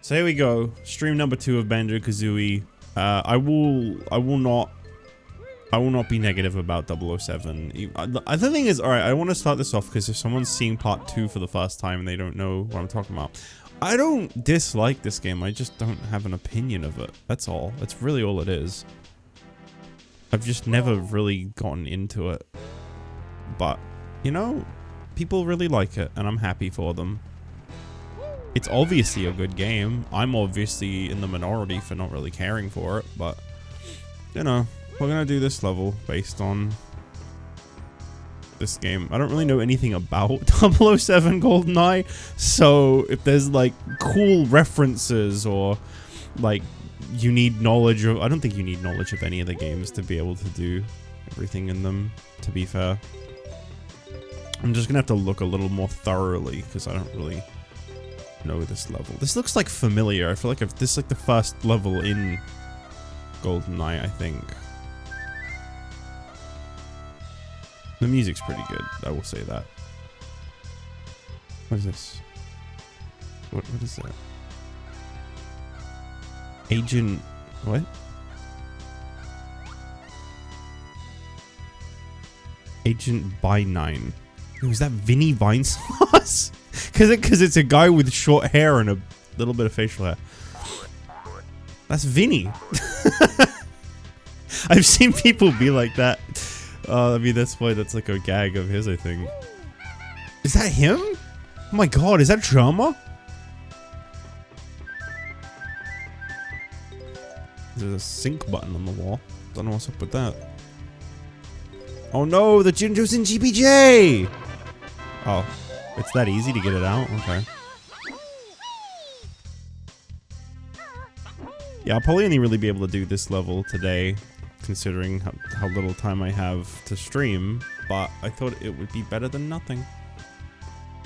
So here we go. Stream number 2 of Banjo-Kazooie. I will not be negative about 007. The thing is, alright, I want to start this off because if someone's seeing part 2 for the first time and they don't know what I'm talking about, I don't dislike this game, I just don't have an opinion of it. That's all. That's really all it is. I've just never really gotten into it. But, you know, people really like it and I'm happy for them. It's obviously a good game. I'm obviously in the minority for not really caring for it, but, you know, we're gonna do this level based on this game. I don't really know anything about 007 GoldenEye, so if there's like cool references or like you need knowledge of, I don't think you need knowledge of any of the games to be able to do everything in them, to be fair. I'm just gonna have to look a little more thoroughly because I don't really know this level. This looks like familiar. I feel like this is like the first level in GoldenEye, I think. The music's pretty good, I will say that. What is this? What is that? Agent... what? Agent by 9. Was that Vinny Vine Sauce? Because it's a guy with short hair and a little bit of facial hair. That's Vinny. I've seen people be like that. I mean, that's why that's like a gag of his, I think. Is that him? Oh my god, is that drama? There's a sync button on the wall. Don't know what's up with that. Oh no, the Jinjo's in GBJ! Oh, it's that easy to get it out? Okay. Yeah, I'll probably only really be able to do this level today, considering how little time I have to stream, but I thought it would be better than nothing.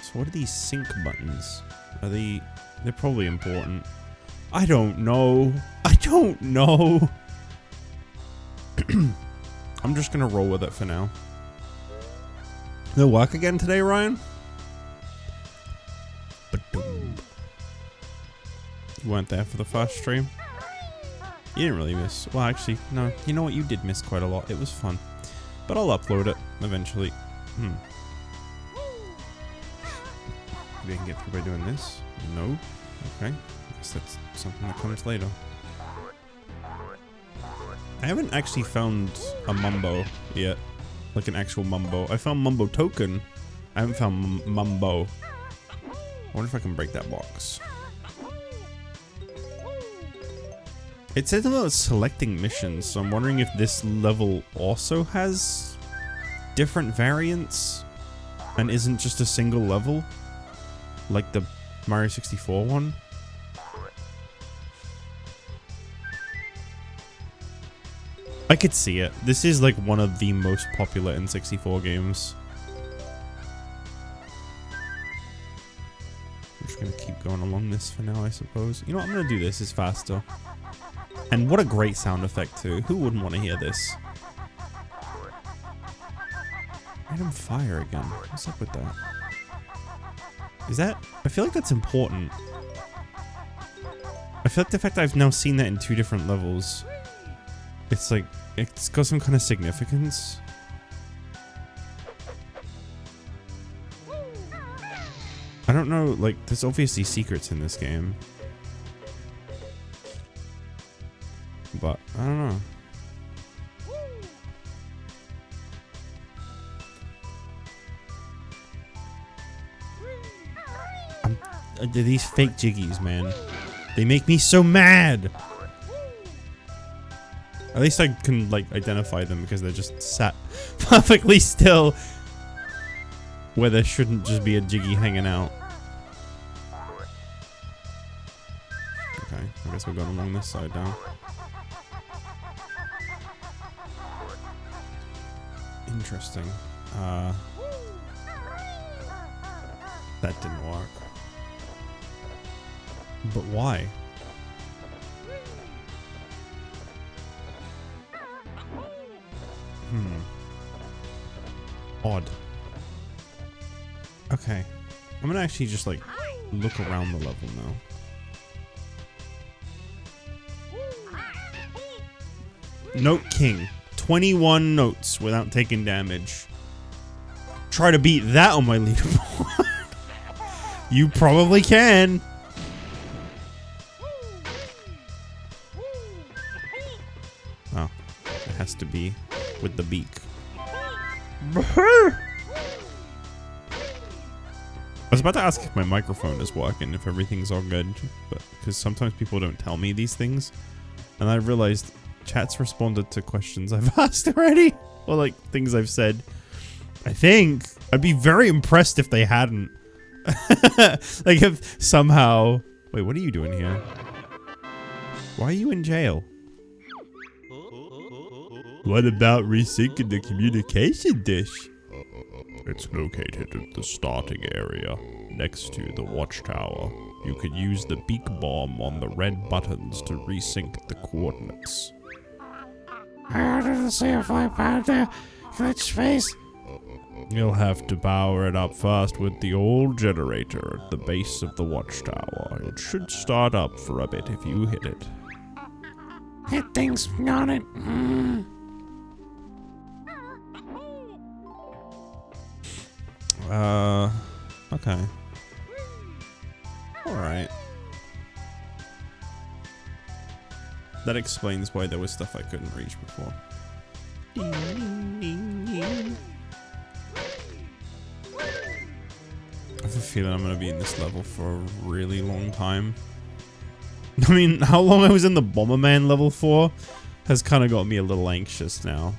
So what are these sync buttons? They're probably important. I don't know. I don't know. I'm just gonna roll with it for now. No work again today, Ryan? Ba-doom. You weren't there for the first stream? You didn't really miss. Well, actually, no. You know what? You did miss quite a lot. It was fun. But I'll upload it eventually. Maybe I can get through by doing this. No. Okay. I guess that's something that comes later. I haven't actually found a Mumbo yet. Like an actual Mumbo. I found Mumbo Token. I haven't found Mumbo. I wonder if I can break that box. It says about selecting missions, so I'm wondering if this level also has different variants and isn't just a single level like the Mario 64 one. I could see it. This is like one of the most popular N64 games. I'm just gonna keep going along this for now, I suppose. You know what? I'm gonna do this. It's faster. And what a great sound effect too. Who wouldn't want to hear this? Random fire again. What's up with that? Is that... I feel like that's important. I feel like the fact that I've now seen that in 2 different levels, it's like, it's got some kind of significance. I don't know, like, there's obviously secrets in this game. But, I don't know. These fake jiggies, man. They make me so mad! At least I can, like, identify them because they're just sat perfectly still where there shouldn't just be a jiggy hanging out. Okay, I guess we're going along this side now. Interesting. That didn't work. But why? Odd. Okay. I'm gonna actually just like look around the level now. Note King. 21 notes without taking damage. Try to beat that on my leaderboard. You probably can. Oh, it has to be with the beak. I was about to ask if my microphone is working, if everything's all good, but because sometimes people don't tell me these things, and I realized chat's responded to questions I've asked already, or like things I've said. I think I'd be very impressed if they hadn't. Like if somehow... Wait, what are you doing here? Why are you in jail? What about resyncing the communication dish? It's located in the starting area, next to the watchtower. You could use the beak bomb on the red buttons to resync the coordinates. I didn't see if I found the glitch face. You'll have to power it up first with the old generator at the base of the watchtower. It should start up for a bit if you hit it. Hit things on it. Okay. Alright. That explains why there was stuff I couldn't reach before. Ding, ding, ding, ding. I have a feeling I'm going to be in this level for a really long time. I mean, how long I was in the Bomberman level for has kind of got me a little anxious now.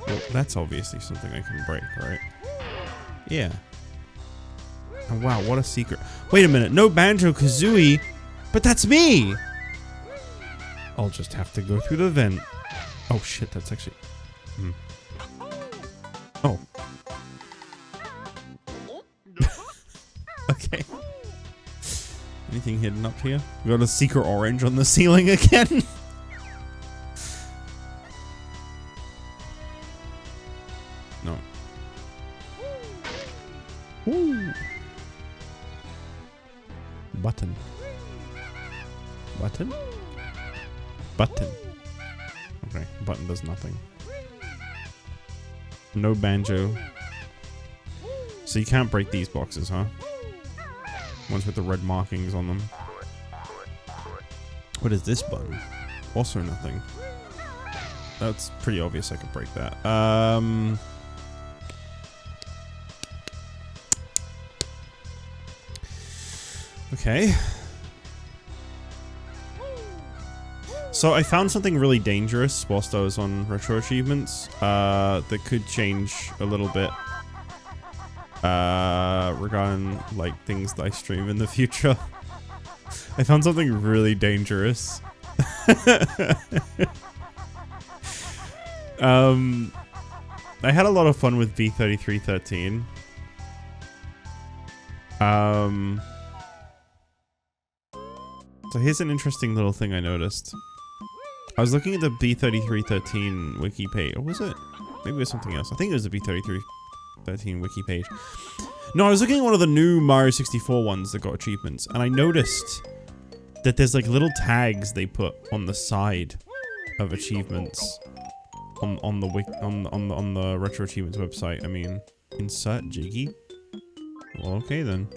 Well, that's obviously something I can break, right? Yeah. Oh, wow, what a secret. Wait a minute, no Banjo-Kazooie, but that's me! I'll just have to go through the vent. Oh shit, that's actually... Oh. Okay. Anything hidden up here? We got a secret orange on the ceiling again? No. Ooh. Button. Button? Button. Okay, button does nothing. No banjo. So you can't break these boxes, huh? Ones with the red markings on them. What is this button? Also nothing. That's pretty obvious I could break that. Okay. So I found something really dangerous whilst I was on retro achievements that could change a little bit regarding like things that I stream in the future. I found something really dangerous. I had a lot of fun with B3313. So here's an interesting little thing I noticed. I was looking at the B3313 wiki page. Or was it? Maybe it was something else. I think it was the B3313 wiki page. No, I was looking at one of the new Mario 64 ones that got achievements, and I noticed that there's like little tags they put on the side of achievements on the Retro Achievements website. I mean, insert Jiggy. Well, okay then.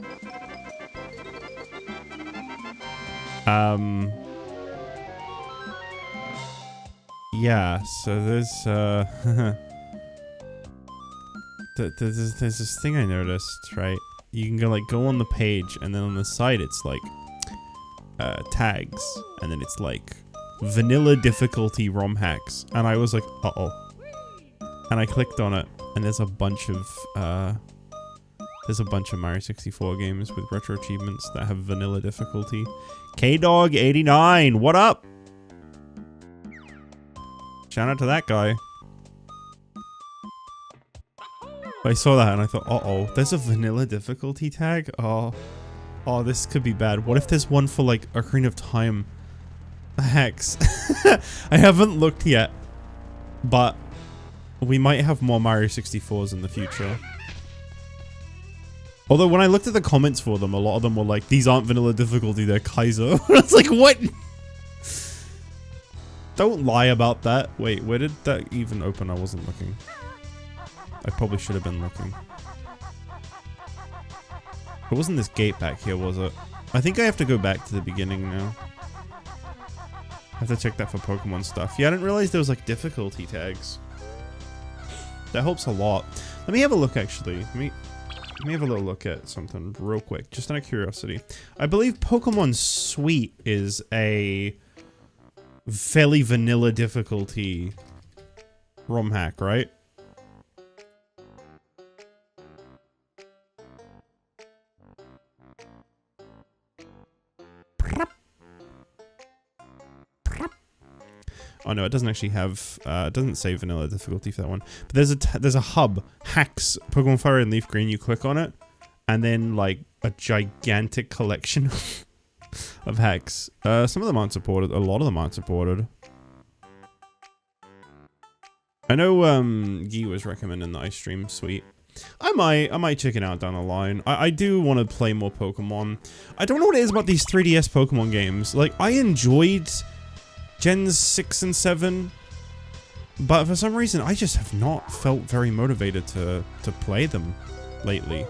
Yeah, so there's there's this thing I noticed, right? You can go on the page, and then on the side it's like tags, and then it's like vanilla difficulty ROM hacks, and I was like, uh-oh. And I clicked on it, and there's a bunch of Mario 64 games with retro achievements that have vanilla difficulty. KDog89, what up? Shout out to that guy. I saw that and I thought, uh-oh, there's a vanilla difficulty tag? Oh, this could be bad. What if there's one for like Ocarina of Time hacks? I haven't looked yet, but We might have more Mario 64s in the future. Although when I looked at the comments for them, a lot of them were like, these aren't vanilla difficulty, they're Kaiser. I was like, what? Don't lie about that. Wait, where did that even open? I wasn't looking. I probably should have been looking. It wasn't this gate back here, was it? I think I have to go back to the beginning now. I have to check that for Pokemon stuff. Yeah, I didn't realize there was like difficulty tags. That helps a lot. Let me have a look actually. Let me have a little look at something real quick, just out of curiosity. I believe Pokemon Sweet is a fairly vanilla difficulty ROM hack, right? Oh no, it doesn't actually have, it doesn't say vanilla difficulty for that one. But there's a hub, hacks, Pokemon Fire and Leaf Green, you click on it, and then like a gigantic collection of hacks. Some of them aren't supported, a lot of them aren't supported. I know Guy was recommending the Ice Stream Suite. I might check it out down the line. I do want to play more Pokemon. I don't know what it is about these 3DS Pokemon games. Like, I enjoyed Gens 6 and 7, but for some reason I just have not felt very motivated to play them lately.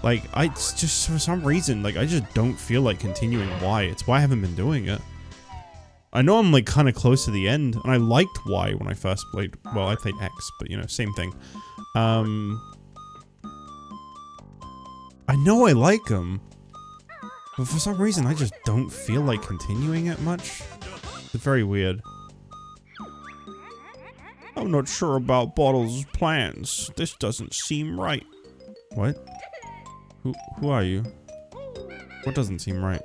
Like, I just, for some reason, like, I just don't feel like continuing Y. It's why I haven't been doing it. I know I'm like kind of close to the end, and I liked Y when I first played, well, I played X, but you know, same thing. I know I like them, but for some reason I just don't feel like continuing it much. It's very weird. I'm not sure about Bottles' plans. This doesn't seem right. What? Who are you? What doesn't seem right?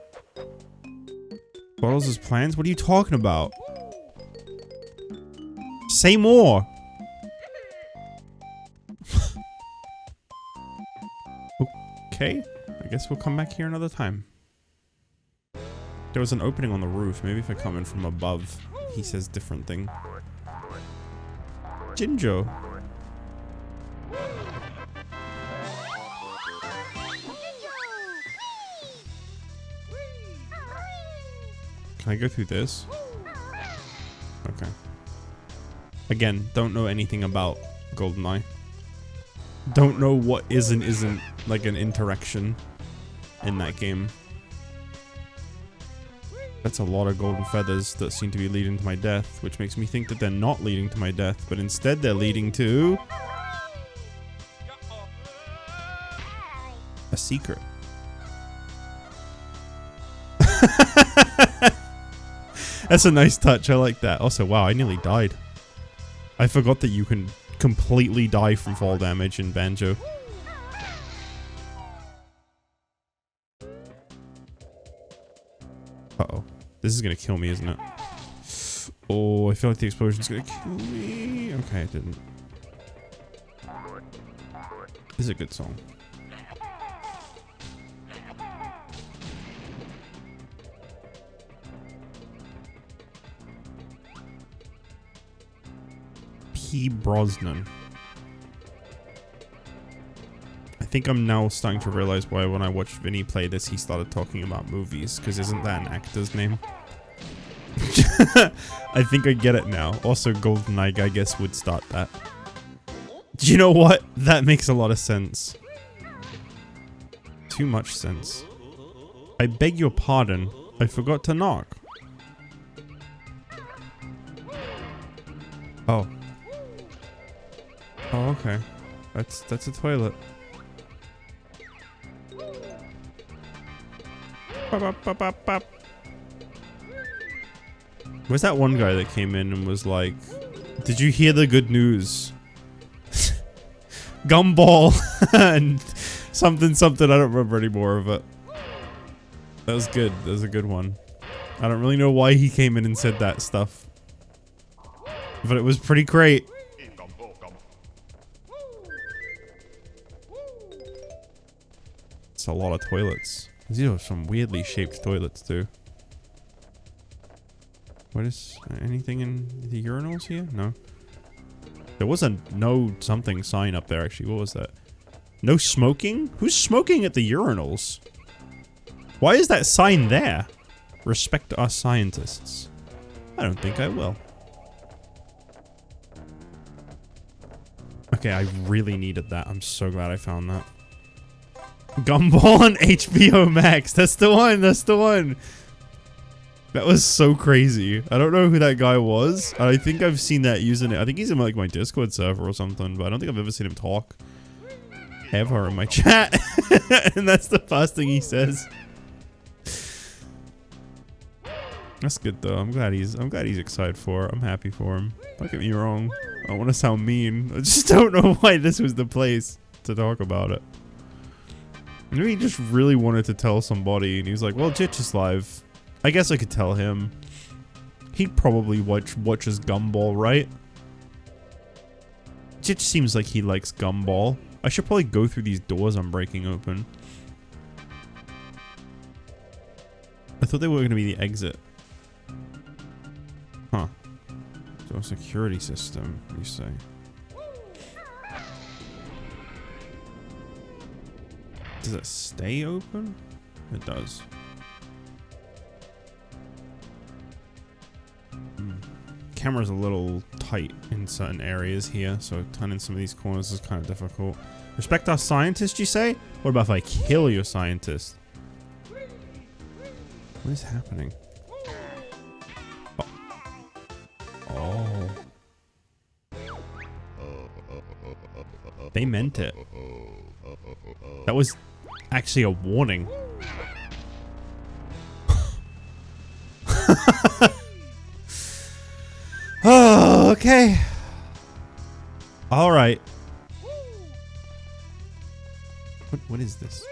Bottles' plans? What are you talking about? Say more! Okay, I guess we'll come back here another time. There was an opening on the roof. Maybe if I come in from above, he says different thing. Jinjo. Can I go through this? Okay. Again, don't know anything about GoldenEye. Don't know what is and isn't like an interaction in that game. That's a lot of golden feathers that seem to be leading to my death, which makes me think that they're not leading to my death, but instead they're leading to a secret. That's a nice touch. I like that. Also, wow, I nearly died. I forgot that you can completely die from fall damage in Banjo. Uh-oh. This is gonna kill me, isn't it? Oh, I feel like the explosion's gonna kill me. Okay, it didn't. This is a good song. P. Brosnan. I think I'm now starting to realize why when I watched Vinny play this, he started talking about movies, because isn't that an actor's name? I think I get it now. Also, GoldenEye, I guess, would start that. Do you know what? That makes a lot of sense. Too much sense. I beg your pardon. I forgot to knock. Oh. Oh, okay. That's a toilet. Where's that one guy that came in and was like, did you hear the good news? Gumball and something, I don't remember any more of it. That was good. That was a good one. I don't really know why he came in and said that stuff, but it was pretty great. It's a lot of toilets. These are some weirdly shaped toilets too. What is anything in the urinals here? No. There was a no something sign up there, actually. What was that? No smoking? Who's smoking at the urinals? Why is that sign there? Respect our scientists. I don't think I will. Okay, I really needed that. I'm so glad I found that. Gumball on HBO Max. That's the one. That's the one. That was so crazy. I don't know who that guy was. I think I've seen that using it. I think he's in like my Discord server or something, but I don't think I've ever seen him talk ever in my chat. And that's the first thing he says. That's good though. I'm glad he's excited for it. I'm happy for him. Don't get me wrong. I don't want to sound mean. I just don't know why this was the place to talk about it. Maybe he just really wanted to tell somebody and he was like, well, JustJich is live. I guess I could tell him. He probably watches Gumball, right? JustJich seems like he likes Gumball. I should probably go through these doors I'm breaking open. I thought they were going to be the exit. Huh. So a security system, you say. Does it stay open? It does. Camera's a little tight in certain areas here, so turning some of these corners is kind of difficult. Respect our scientist, you say? What about if I kill your scientist? What is happening? Oh. They meant it. That was actually a warning. Oh, okay. All right. What is this?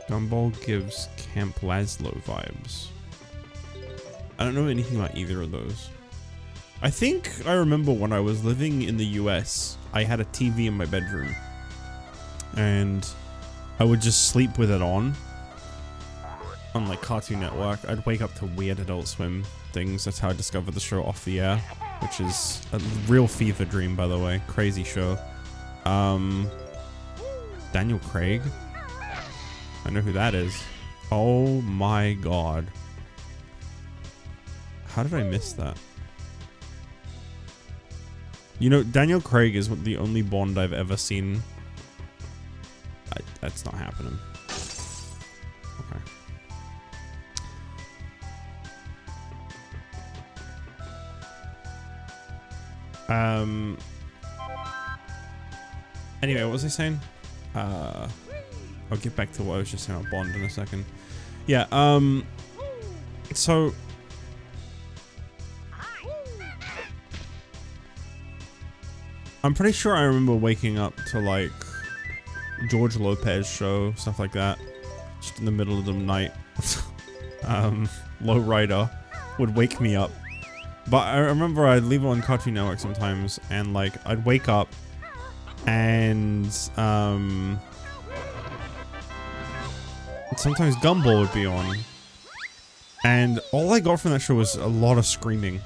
Gumball gives Camp Laszlo vibes. I don't know anything about either of those. I think I remember when I was living in the US, I had a TV in my bedroom. And I would just sleep with it on like Cartoon Network. I'd wake up to weird Adult Swim things. That's how I discovered the show Off the Air, which is a real fever dream, by the way. Crazy show. Daniel Craig. I know who that is. Oh my god. How did I miss that? You know, Daniel Craig is the only Bond I've ever seen. That's not happening. Okay. Anyway, what was I saying? I'll get back to what I was just saying about Bond in a second. Yeah, so I'm pretty sure I remember waking up to like George Lopez show, stuff like that, just in the middle of the night. Lowrider would wake me up. But I remember I'd leave it on Cartoon Network sometimes, and like I'd wake up and sometimes Gumball would be on. And all I got from that show was a lot of screaming.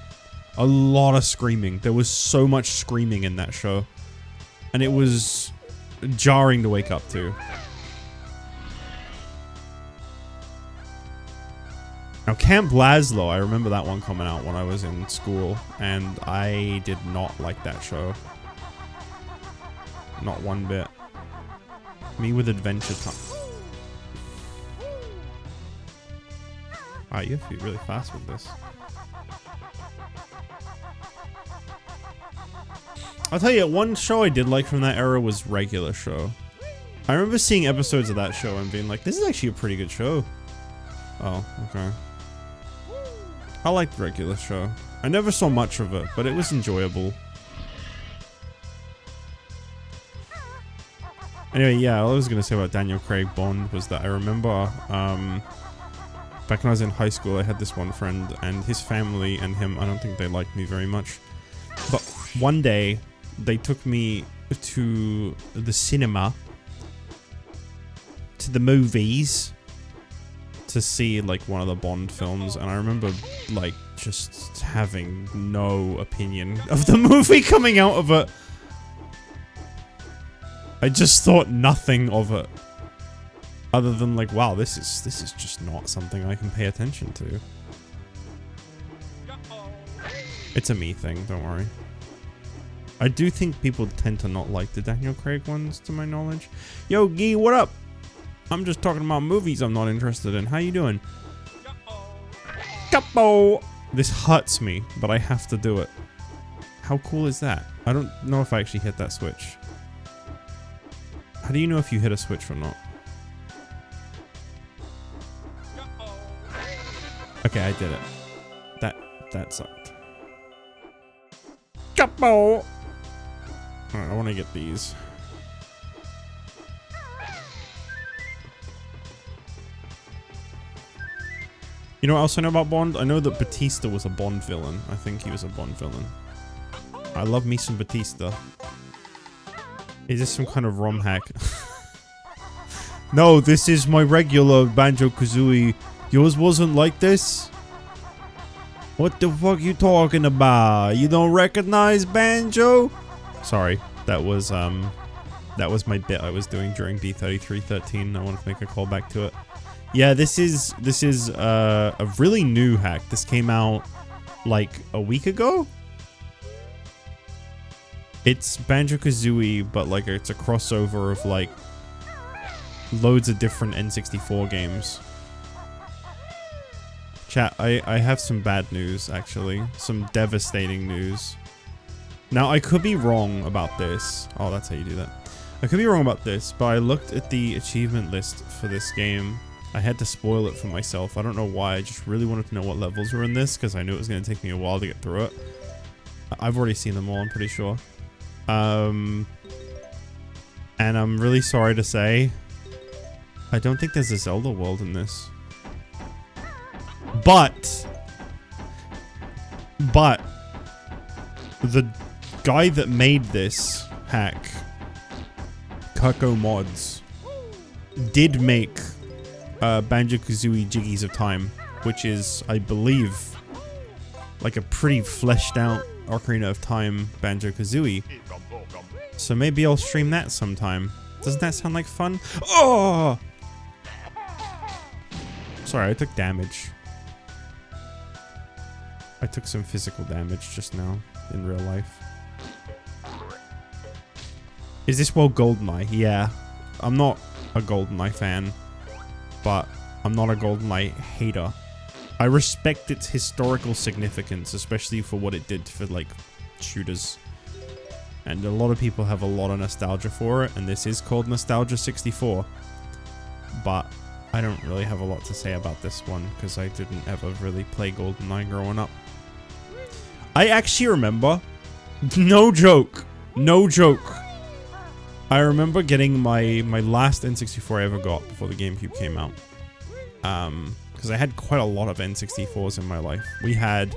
A lot of screaming. There was so much screaming in that show. And it was jarring to wake up to. Now, Camp Laszlo, I remember that one coming out when I was in school, and I did not like that show. Not one bit. Me with Adventure Time. Wow, you have to be really fast with this. I'll tell you, one show I did like from that era was Regular Show. I remember seeing episodes of that show and being like, this is actually a pretty good show. Oh, okay. I liked Regular Show. I never saw much of it, but it was enjoyable. Anyway, yeah, all I was going to say about Daniel Craig Bond was that I remember back when I was in high school, I had this one friend, and his family and him, I don't think they liked me very much. But one day, they took me to the cinema, to the movies, to see like one of the Bond films, and I remember like just having no opinion of the movie coming out of it. I just thought nothing of it, other than like, wow, this is just not something I can pay attention to. It's a me thing, don't worry. I do think people tend to not like the Daniel Craig ones, to my knowledge. Yo, Gee, what up? I'm just talking about movies I'm not interested in. How you doing? Capo! This hurts me, but I have to do it. How cool is that? I don't know if I actually hit that switch. How do you know if you hit a switch or not? Okay, I did it. That sucked. Capo! Alright, I want to get these. You know what else I know about Bond? I know that Batista was a Bond villain. I think he was a Bond villain. I love me some Batista. Is this some kind of ROM hack? No, this is my regular Banjo-Kazooie. Yours wasn't like this? What the fuck you talking about? You don't recognize Banjo? Sorry, that was my bit I was doing during B3313. I wanted to make a call back to it. Yeah, this is a really new hack. This came out like a week ago. It's Banjo-Kazooie, but like it's a crossover of like loads of different N64 games. Chat, I have some bad news, actually. Some devastating news. Now, I could be wrong about this. Oh, that's how you do that. I could be wrong about this, but I looked at the achievement list for this game. I had to spoil it for myself. I don't know why. I just really wanted to know what levels were in this, because I knew it was going to take me a while to get through it. I've already seen them all, I'm pretty sure. And I'm really sorry to say, I don't think there's a Zelda world in this. But the guy that made this hack, Kirko Mods, did make Banjo-Kazooie Jiggies of Time, which is, I believe, like a pretty fleshed out Ocarina of Time Banjo-Kazooie. So maybe I'll stream that sometime. Doesn't that sound like fun? Oh! Sorry, I took damage. I took some physical damage just now, in real life. Is this world GoldenEye? Yeah. I'm not a GoldenEye fan, but I'm not a GoldenEye hater. I respect its historical significance, especially for what it did for, like, shooters. And a lot of people have a lot of nostalgia for it, and this is called Nostalgia 64. But I don't really have a lot to say about this one, because I didn't ever really play GoldenEye growing up. I actually remember, no joke, I remember getting my last N64 I ever got before the GameCube came out. Because I had quite a lot of N64s in my life. We had...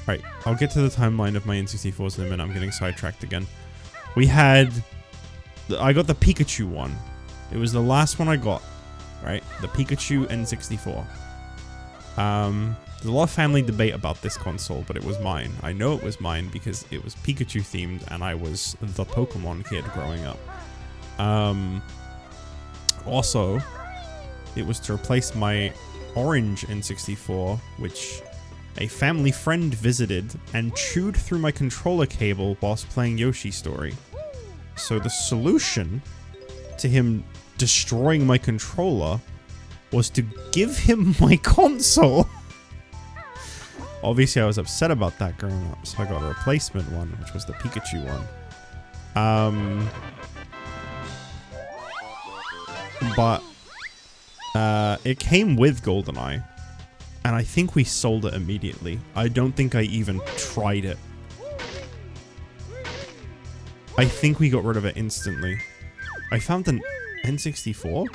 Right, I'll get to the timeline of my N64s in a minute. I'm getting sidetracked again. We had... I got the Pikachu one. It was the last one I got. Right? The Pikachu N64. There's a lot of family debate about this console, but it was mine. I know it was mine because it was Pikachu themed and I was the Pokemon kid growing up. Also, it was to replace my orange N64, which a family friend visited and chewed through my controller cable whilst playing Yoshi's Story. So the solution to him destroying my controller was to give him my console. Obviously, I was upset about that growing up, so I got a replacement one, which was the Pikachu one. But it came with GoldenEye, and I think we sold it immediately. I don't think I even tried it. I think we got rid of it instantly. I found an N64?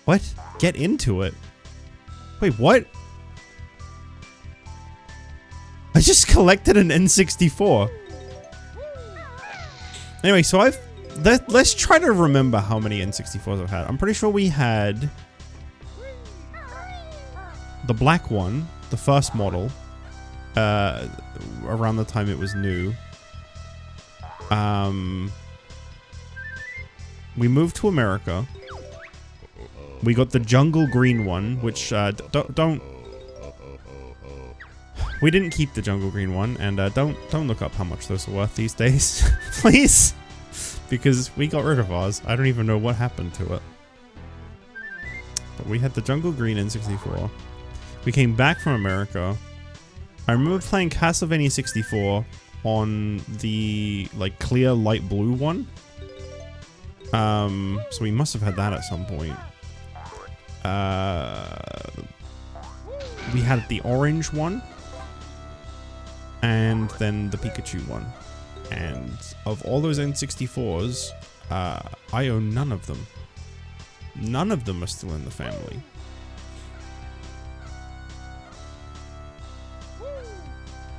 What? Get into it. Wait, what? I just collected an N64. Anyway, so let's try to remember how many N64s I've had. I'm pretty sure we had the black one, the first model, around the time it was new. We moved to America. We got the jungle green one, which don't. We didn't keep the jungle green one, and don't look up how much those are worth these days, please, because we got rid of ours. I don't even know what happened to it. But we had the jungle green N64. We came back from America. I remember playing Castlevania 64 on the like clear light blue one. So we must have had that at some point. We had the orange one. And then the Pikachu one. And of all those N64s, I own none of them. None of them are still in the family.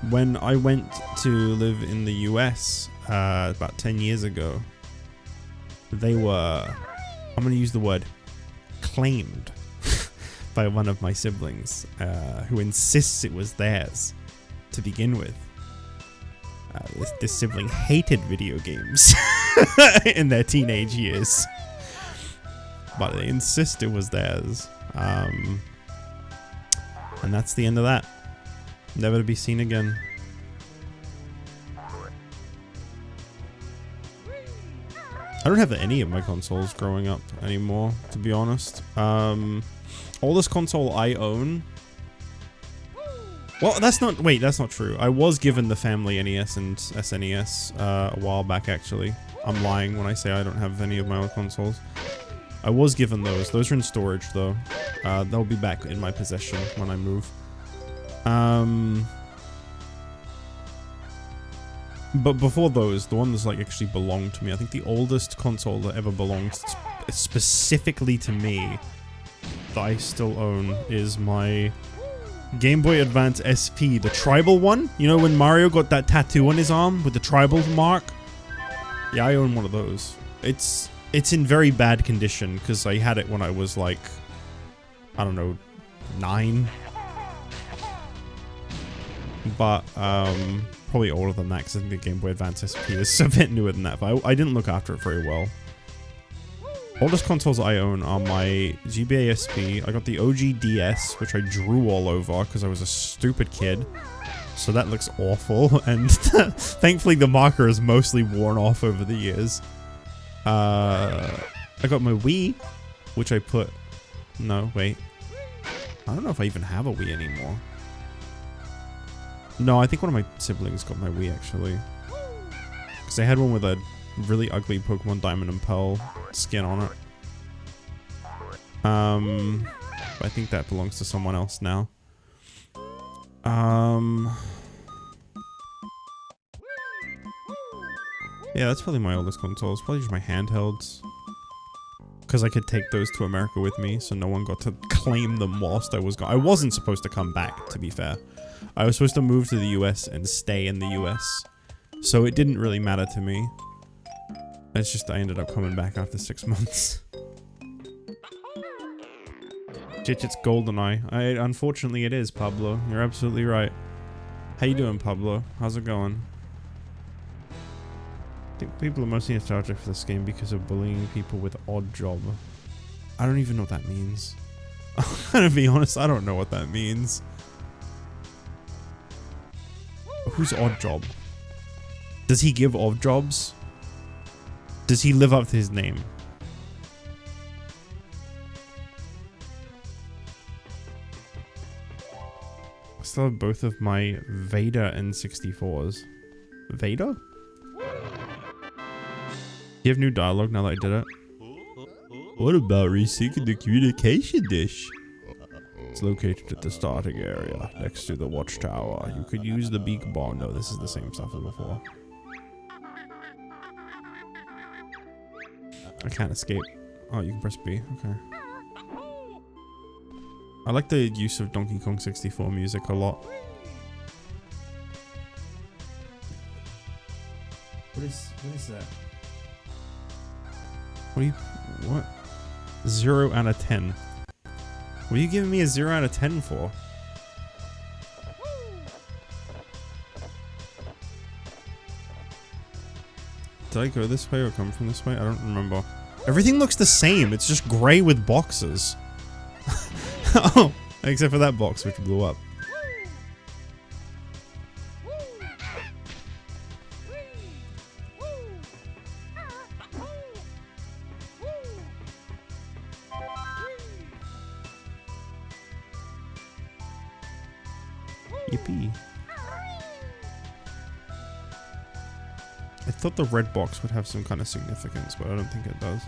When I went to live in the US about 10 years ago, they were, I'm going to use the word, claimed by one of my siblings, who insists it was theirs to begin with. This sibling hated video games in their teenage years, but they insist it was theirs. And that's the end of that. Never to be seen again. I don't have any of my consoles growing up anymore, to be honest. Oldest console I own. Well, that's not true. I was given the family NES and SNES a while back, actually. I'm lying when I say I don't have any of my own consoles. I was given those. Those are in storage, though. They'll be back in my possession when I move. But before those, the one that's like actually belonged to me, I think the oldest console that ever belonged specifically to me that I still own is my Game Boy Advance SP, the tribal one. You know when Mario got that tattoo on his arm with the tribal mark? Yeah, I own one of those. It's in very bad condition because I had it when I was like, I don't know, 9. But probably older than that because I think the Game Boy Advance SP is a bit newer than that. But I didn't look after it very well. Oldest consoles I own are my GBA SP. I got the OG DS, which I drew all over because I was a stupid kid. So that looks awful. And thankfully the marker is mostly worn off over the years. I got my Wii, which I put... No, wait. I don't know if I even have a Wii anymore. No, I think one of my siblings got my Wii, actually. Because they had one with a really ugly Pokemon Diamond and Pearl skin on it. But I think that belongs to someone else now. Yeah, that's probably my oldest console. It's probably just my handhelds. Because I could take those to America with me, so no one got to claim them whilst I was gone. I wasn't supposed to come back, to be fair. I was supposed to move to the US and stay in the US. So it didn't really matter to me. It's just I ended up coming back after 6 months. JustJich, it's GoldenEye. Unfortunately it is, Pablo. You're absolutely right. How you doing, Pablo? How's it going? I think people are mostly nostalgic for this game because of bullying people with odd job. I don't even know what that means. I'm gonna be honest, I don't know what that means. Who's odd job? Does he give odd jobs? Does he live up to his name? I still have both of my Vader N64s. Vader? Do you have new dialogue now that I did it? What about resyncing the communication dish? It's located at the starting area, next to the watchtower. You could use the beak ball. No, this is the same stuff as before. I can't escape. Oh, you can press B. Okay. I like the use of Donkey Kong 64 music a lot. What is that? What? 0 out of 10. What are you giving me a 0 out of 10 for? Did I go this way or come from this way? I don't remember. Everything looks the same. It's just gray with boxes. Oh, except for that box which blew up. Yippee. I thought the red box would have some kind of significance, but I don't think it does.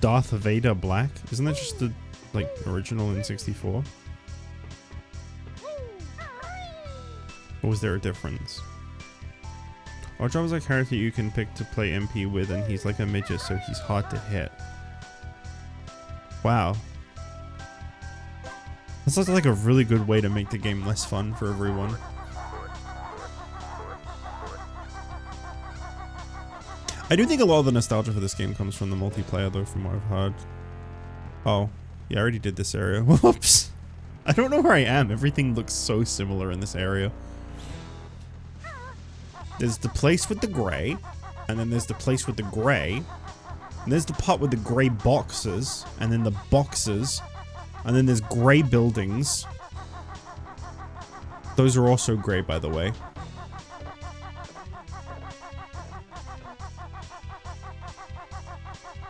Darth Vader black? Isn't that just the, like, original in 64? Or was there a difference? Oddjob is a character you can pick to play MP with, and he's like a midget, so he's hard to hit. Wow. That sounds like a really good way to make the game less fun for everyone. I do think a lot of the nostalgia for this game comes from the multiplayer, though, from what I've heard. Oh, yeah, I already did this area. Whoops. I don't know where I am. Everything looks so similar in this area. There's the place with the gray, and then there's the place with the gray, and there's the part with the gray boxes, and then the boxes, and then there's gray buildings. Those are also gray, by the way.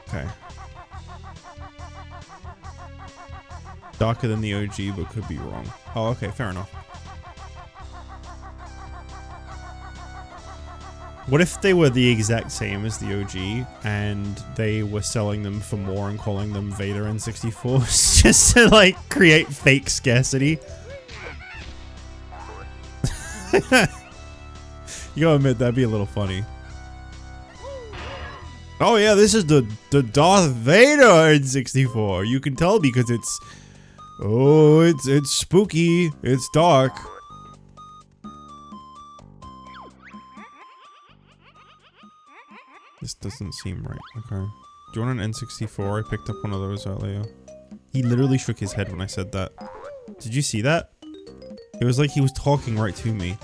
Okay. Darker than the OG, but could be wrong. Oh, okay, fair enough. What if they were the exact same as the OG, and they were selling them for more and calling them Vader N64 just to, like, create fake scarcity? You gotta admit, that'd be a little funny. Oh yeah, this is the Darth Vader N64. You can tell because it's... Oh, it's spooky. It's dark. This doesn't seem right. Okay. Do you want an N64? I picked up one of those earlier. He literally shook his head when I said that. Did you see that? It was like he was talking right to me.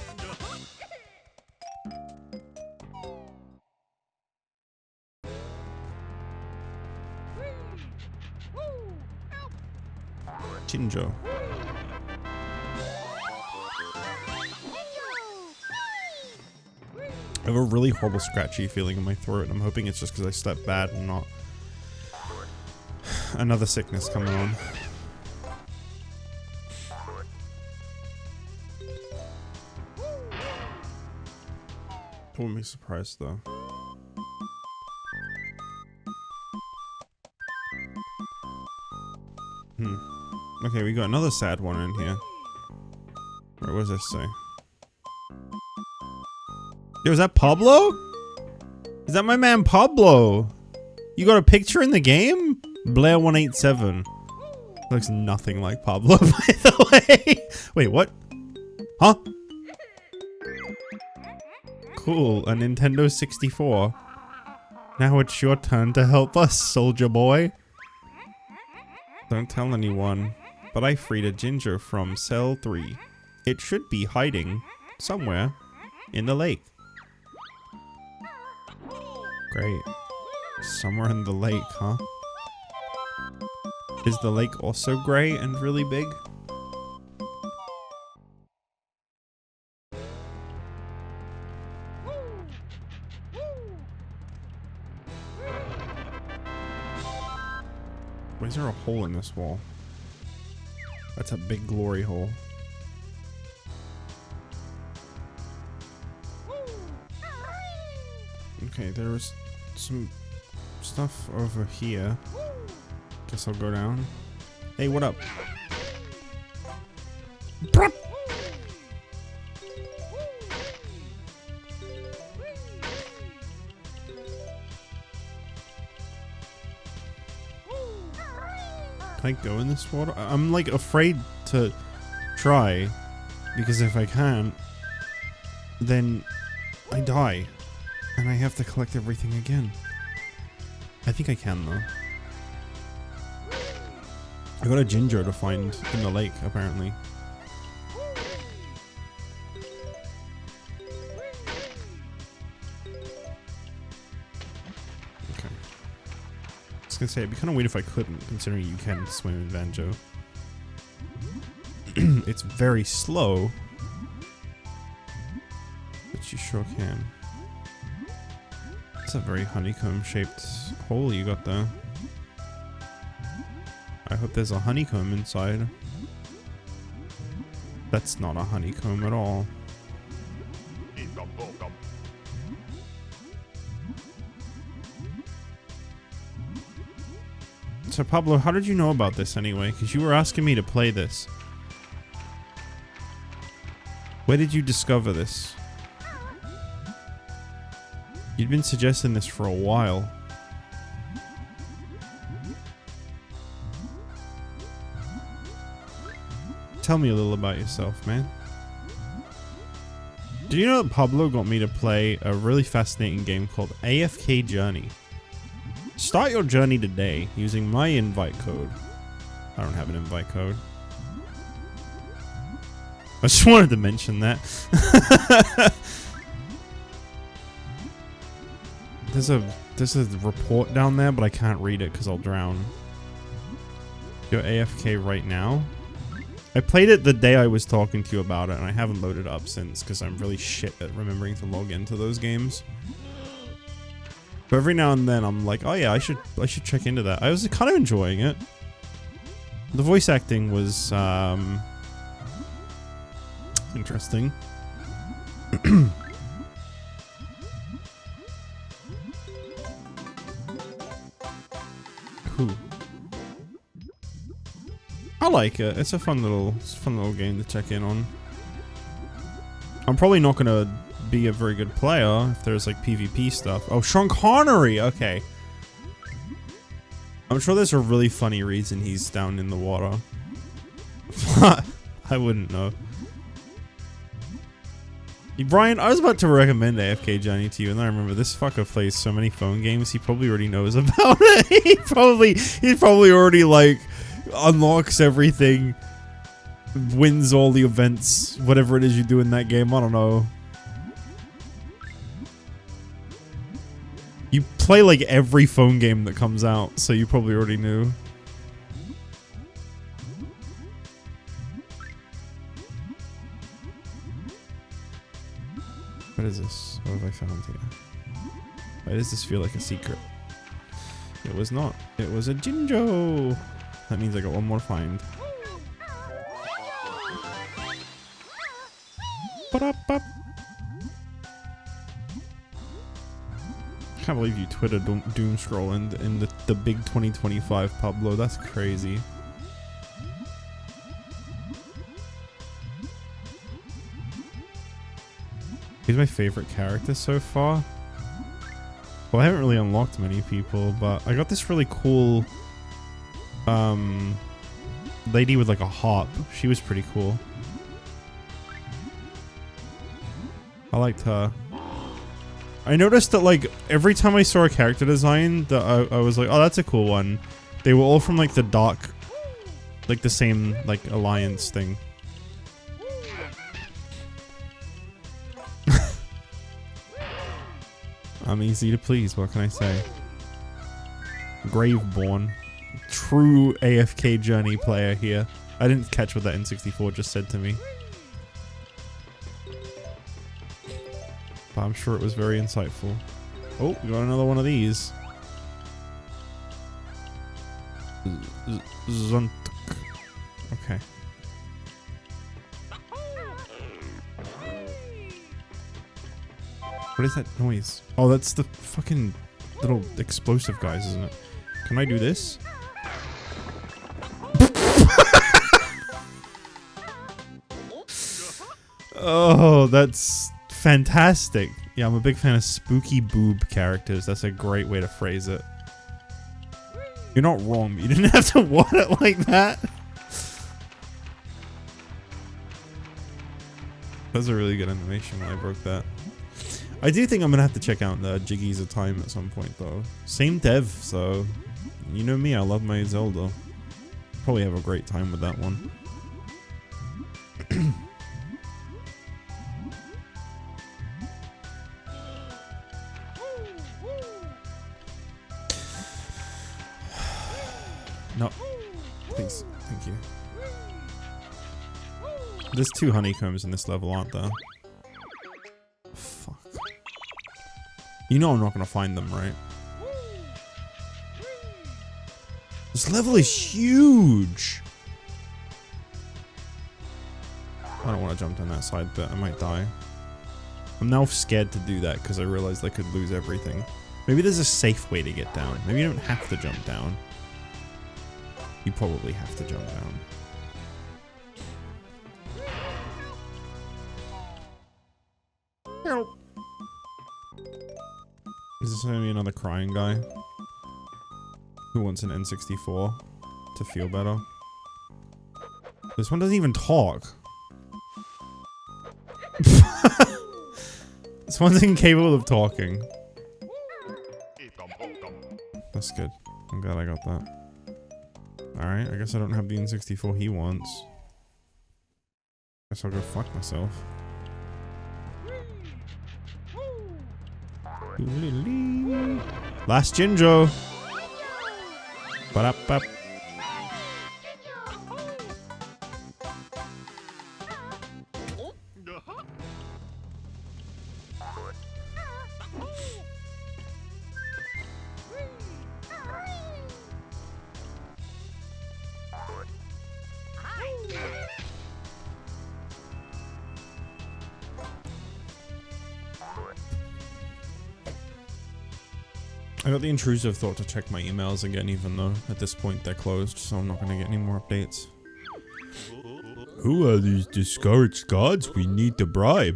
Jinjo. I have a really horrible scratchy feeling in my throat, and I'm hoping it's just because I slept bad and not another sickness coming on. I wouldn't be surprised though. Okay, we got another sad one in here. Wait, what does this say? Yo, is that Pablo? Is that my man Pablo? You got a picture in the game? Blair187. Looks nothing like Pablo, by the way. Wait, what? Huh? Cool, a Nintendo 64. Now it's your turn to help us, soldier boy. Don't tell anyone, but I freed a Ginger from cell 3. It should be hiding somewhere in the lake. Great. Somewhere in the lake, huh? Is the lake also gray and really big? Why is there a hole in this wall? That's a big glory hole. Okay, there's some stuff over here. Guess I'll go down. Hey, what up? Can I go in this water? I'm like afraid to try, because if I can't, then I die. And I have to collect everything again. I think I can though. I got a ginger to find in the lake apparently. Okay. I was gonna say it'd be kind of weird if I couldn't, considering you can swim in Banjo. It's very slow, but you sure can. It's a very honeycomb-shaped hole you got there. I hope there's a honeycomb inside. That's not a honeycomb at all. So Pablo, how did you know about this anyway? Because you were asking me to play this. Where did you discover this? You'd been suggesting this for a while. Tell me a little about yourself, man. Did you know that Pablo got me to play a really fascinating game called AFK Journey? Start your journey today using my invite code. I don't have an invite code. I just wanted to mention that. There's a report down there, but I can't read it because I'll drown. You're AFK right now? I played it the day I was talking to you about it, and I haven't loaded it up since because I'm really shit at remembering to log into those games. But every now and then I'm like, oh yeah, I should check into that. I was kind of enjoying it. The voice acting was interesting. Who? I like it. It's a fun little game to check in on. I'm probably not gonna be a very good player if there's like PvP stuff. Oh, Sean Connery. Okay. I'm sure there's a really funny reason he's down in the water. I wouldn't know. Brian, I was about to recommend AFK Journey to you, and then I remember this fucker plays so many phone games. He probably already knows about it. he probably already like unlocks everything, wins all the events, whatever it is you do in that game. I don't know. You play like every phone game that comes out, so you probably already knew. What is this? What have I found here? Why does this feel like a secret? It was not. It was a Jinjo! That means I got one more find. Ba-da-ba. Can't believe you Twitter doom scroll in the big 2025 Pablo. That's crazy. He's my favorite character so far. Well, I haven't really unlocked many people, but I got this really cool lady with like a harp. She was pretty cool. I liked her. I noticed that like every time I saw a character design that I was like, oh, that's a cool one. They were all from like the dark, like the same like alliance thing. I'm easy to please, what can I say? Graveborn. True AFK Journey player here. I didn't catch what that N64 just said to me. But I'm sure it was very insightful. Oh, we got another one of these. Zuntuk. Okay. What is that noise? Oh, that's the fucking little explosive guys, isn't it? Can I do this? Oh, that's fantastic. Yeah, I'm a big fan of spooky boob characters. That's a great way to phrase it. You're not wrong. You didn't have to want it like that. That was a really good animation when I broke that. I do think I'm gonna have to check out the Jiggies of Time at some point though. Same dev, so you know me, I love my Zelda. Probably have a great time with that one. No, please, thank you. There's 2 honeycombs in this level, aren't there? Fuck. You know I'm not gonna find them, right? This level is huge! I don't want to jump down that side, but I might die. I'm now scared to do that because I realized I could lose everything. Maybe there's a safe way to get down. Maybe you don't have to jump down. You probably have to jump down. Help. Is this gonna be another crying guy? Who wants an N64 to feel better? This one doesn't even talk. This one's incapable of talking. That's good. I'm glad I got that. Alright, I guess I don't have the N64 he wants. Guess I'll go fuck myself. Last Jinjo! Ba-da-ba. I got the intrusive thought to check my emails again, even though at this point they're closed, so I'm not going to get any more updates. Who are these discouraged guards we need to bribe?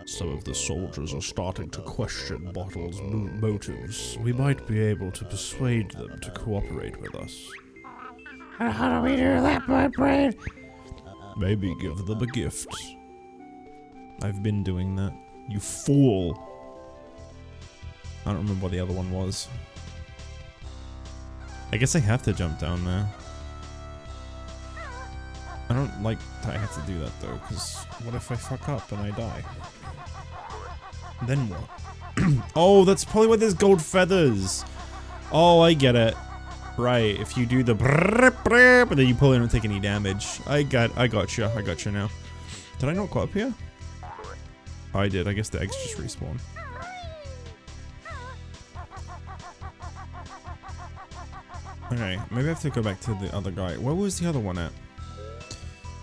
Some of the soldiers are starting to question Bottle's motives. We might be able to persuade them to cooperate with us. And how do we do that, Bird Brain? Maybe give them a gift. I've been doing that. You fool! I don't remember what the other one was. I guess I have to jump down now. I don't like that I have to do that though, because what if I fuck up and I die? Then what? Oh, that's probably why there's gold feathers! Oh, I get it. Right, if you do the brrrr, but then you pull in and don't take any damage. I got you now. Did I not go up here? Oh, I did. I guess the eggs just respawn. Okay, maybe I have to go back to the other guy. Where was the other one at?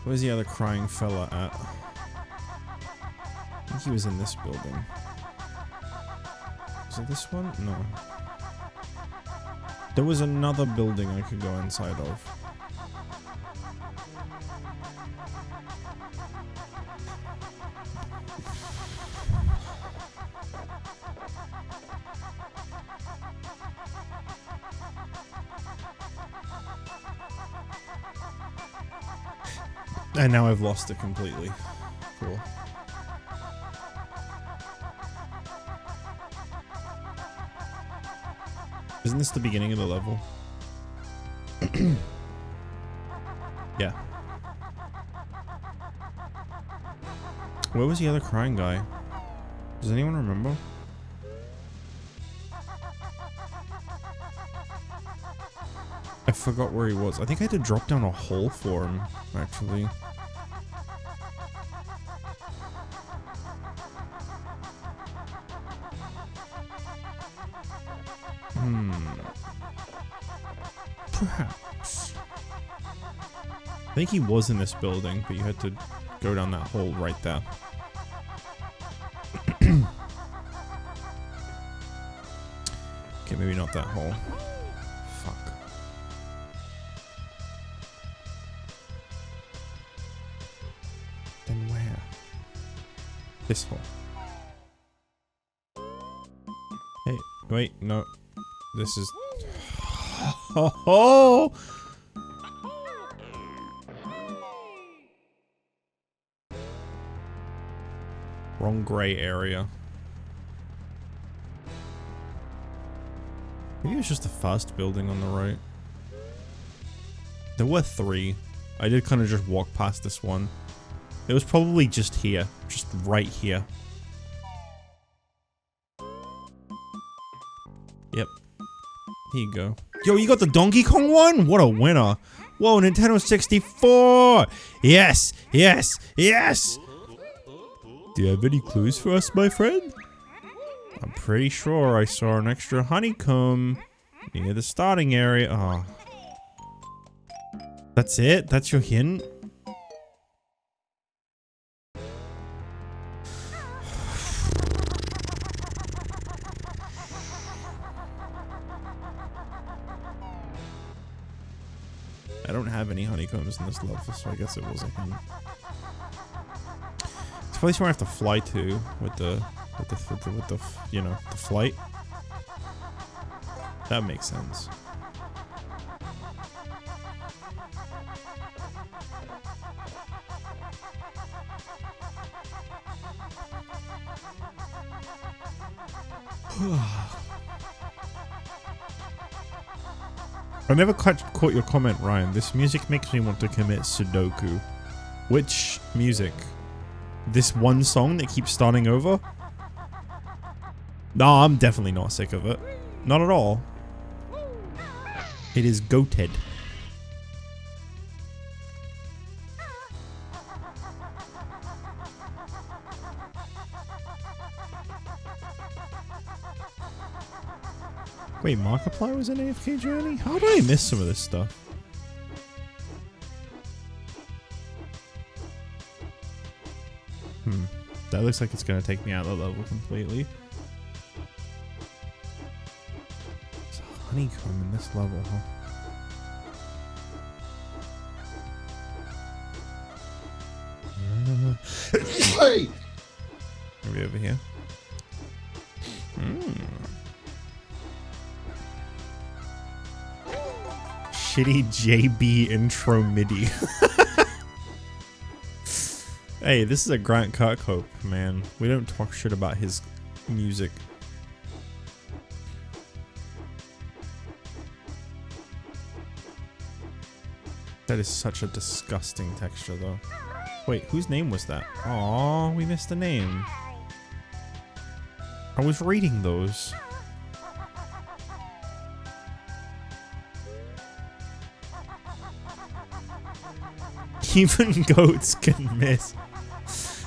Where's the other crying fella at? I think he was in this building. Is it this one? No. There was another building I could go inside of. And now I've lost it completely. Cool. Isn't this the beginning of the level? Yeah. Where was the other crying guy? Does anyone remember? I forgot where he was. I think I had to drop down a hole for him, actually. Perhaps. I think he was in this building, but you had to go down that hole right there. Okay, maybe not that hole. Fuck. Then where? This hole. Hey, wait, no. This is... Oh! Wrong gray area. Maybe it's just the first building on the right. There were 3. I did kind of just walk past this one. It was probably just here. Just right here. Yep. Here you go. Yo, you got the Donkey Kong one? What a winner. Whoa, Nintendo 64! Yes! Yes! Yes! Do you have any clues for us, my friend? I'm pretty sure I saw an extra honeycomb near the starting area. Oh. That's it? That's your hint? I don't have any honeycombs in this level, so I guess it was a hint. It's a place where I have to fly to with the you know, the flight. That makes sense. I never quite caught your comment, Ryan. This music makes me want to commit Sudoku. Which music? This one song that keeps starting over? No, I'm definitely not sick of it. Not at all. It is goated. Wait, Markiplier was in AFK Journey? How did I miss some of this stuff? That looks like it's gonna take me out of the level completely. There's a honeycomb in this level, huh? Maybe over here. Shitty JB intro MIDI. Hey, this is a Grant Kirkhope, man. We don't talk shit about his music. That is such a disgusting texture, though. Wait, whose name was that? Aw, we missed the name. I was reading those. Even goats can miss.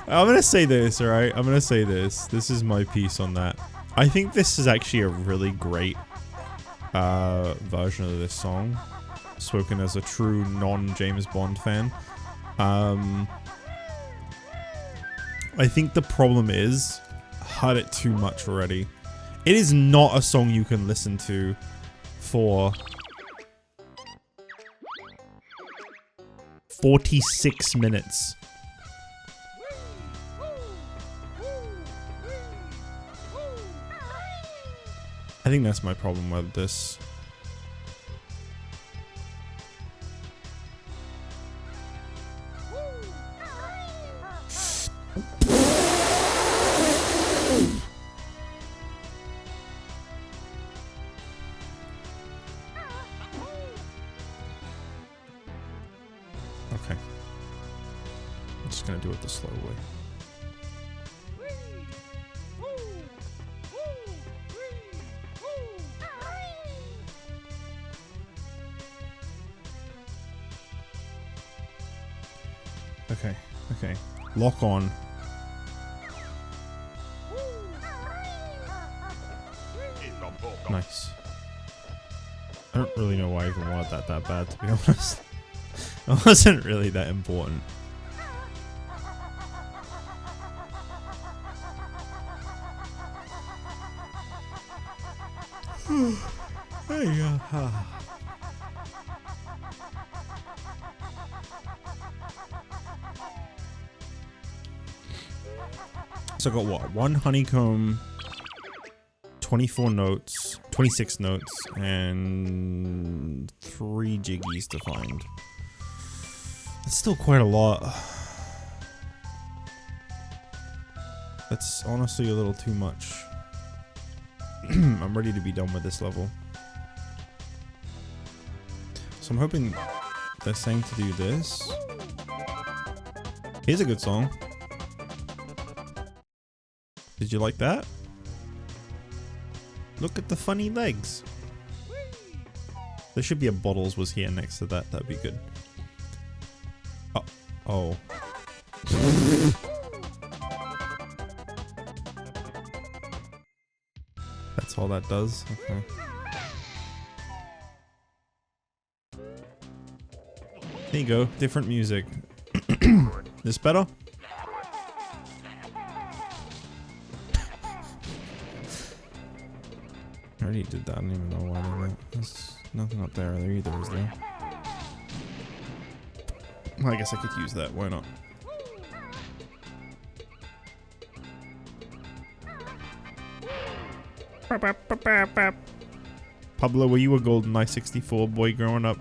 I'm gonna say this, alright? I'm gonna say this. This is my piece on that. I think this is actually a really great version of this song. Spoken as a true non-James Bond fan. I think the problem is, heard it too much already. It is not a song you can listen to for 46 minutes. I think that's my problem with this. Okay. I'm just gonna do it the slow way. Okay, okay. Lock on. Nice. I don't really know why I even wanted that bad, to be honest. It wasn't really that important. So I got what? 1 honeycomb, 24 notes, 26 notes, and 3 jiggies to find. That's still quite a lot. That's honestly a little too much. I'm ready to be done with this level. So I'm hoping they're saying to do this. Here's a good song. Did you like that? Look at the funny legs. There should be a bottles was here next to that. That'd be good. Oh. Oh. That's all that does? Okay. There you go. Different music. This better? I already did that. I don't even know why they went. There's nothing up there either, is there? Well, I guess I could use that. Why not? Pablo, were you a GoldenEye 64 boy growing up?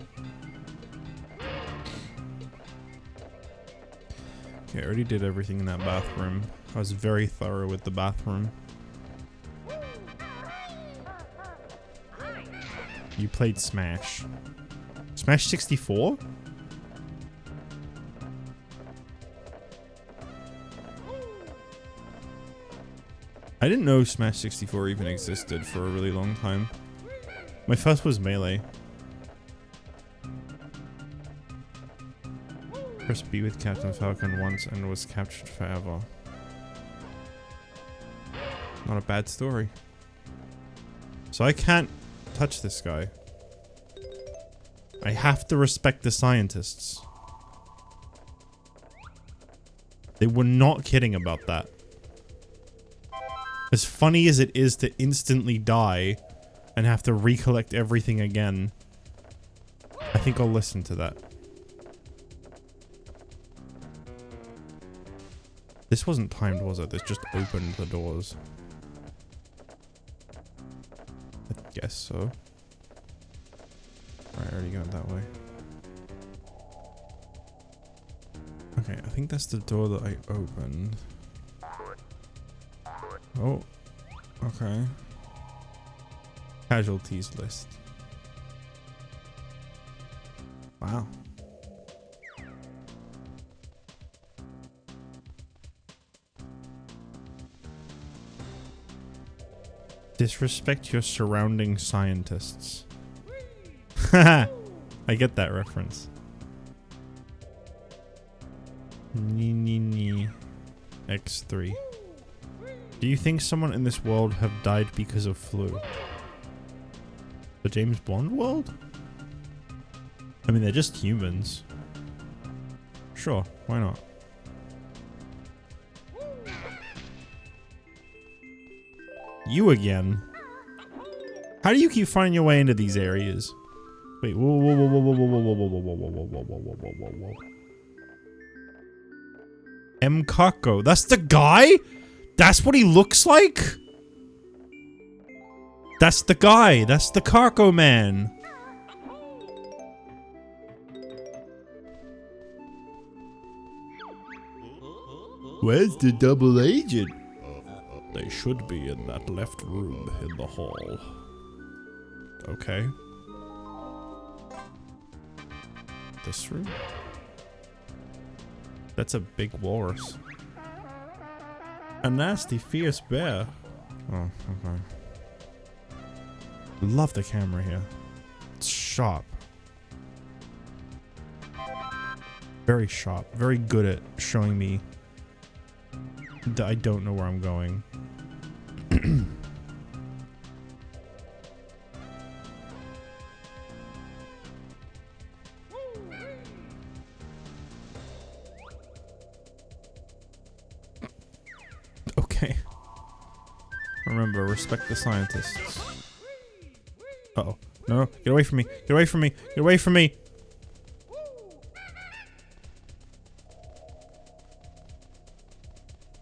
Okay, I already did everything in that bathroom. I was very thorough with the bathroom. You played Smash. Smash 64? I didn't know Smash 64 even existed for a really long time. My first was Melee. Press B with Captain Falcon once and was captured forever. Not a bad story. So I can't touch this guy. I have to respect the scientists. They were not kidding about that. As funny as it is to instantly die and have to recollect everything again, I think I'll listen to that. This wasn't timed, was it? This just opened the doors. I guess so. Right, I already got that way. Okay, I think that's the door that I opened. Oh, okay. Casualties list. Wow. Disrespect your surrounding scientists. Haha, I get that reference. X3. Do you think someone in this world have died because of flu? The James Bond world? I mean, they're just humans. Sure, why not? You again? How do you keep finding your way into these areas? Wait, whoa, whoa, whoa, whoa, whoa, whoa, whoa, whoa, whoa, whoa, whoa, whoa, whoa, whoa, whoa, whoa, whoa. M. Kako. That's the guy? That's what he looks like? That's the guy. That's the Kako man. Where's the double agent? They should be in that left room in the hall. Okay. This room? That's a big walrus. A nasty, fierce bear. Oh, okay. Love the camera here. It's sharp. Very sharp. Very good at showing me I don't know where I'm going. Okay. Remember, respect the scientists. Uh-oh. No, get away from me. Get away from me. Get away from me.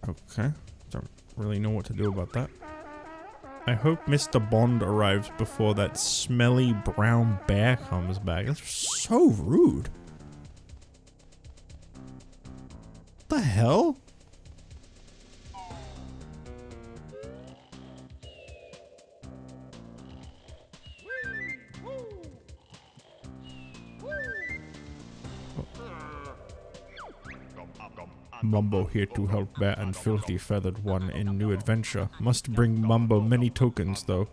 Okay. Don't really know what to do about that. I hope Mr. Bond arrives before that smelly brown bear comes back. That's so rude. What the hell? Mumbo here to help Bear and Filthy Feathered One in new adventure. Must bring Mumbo many tokens though.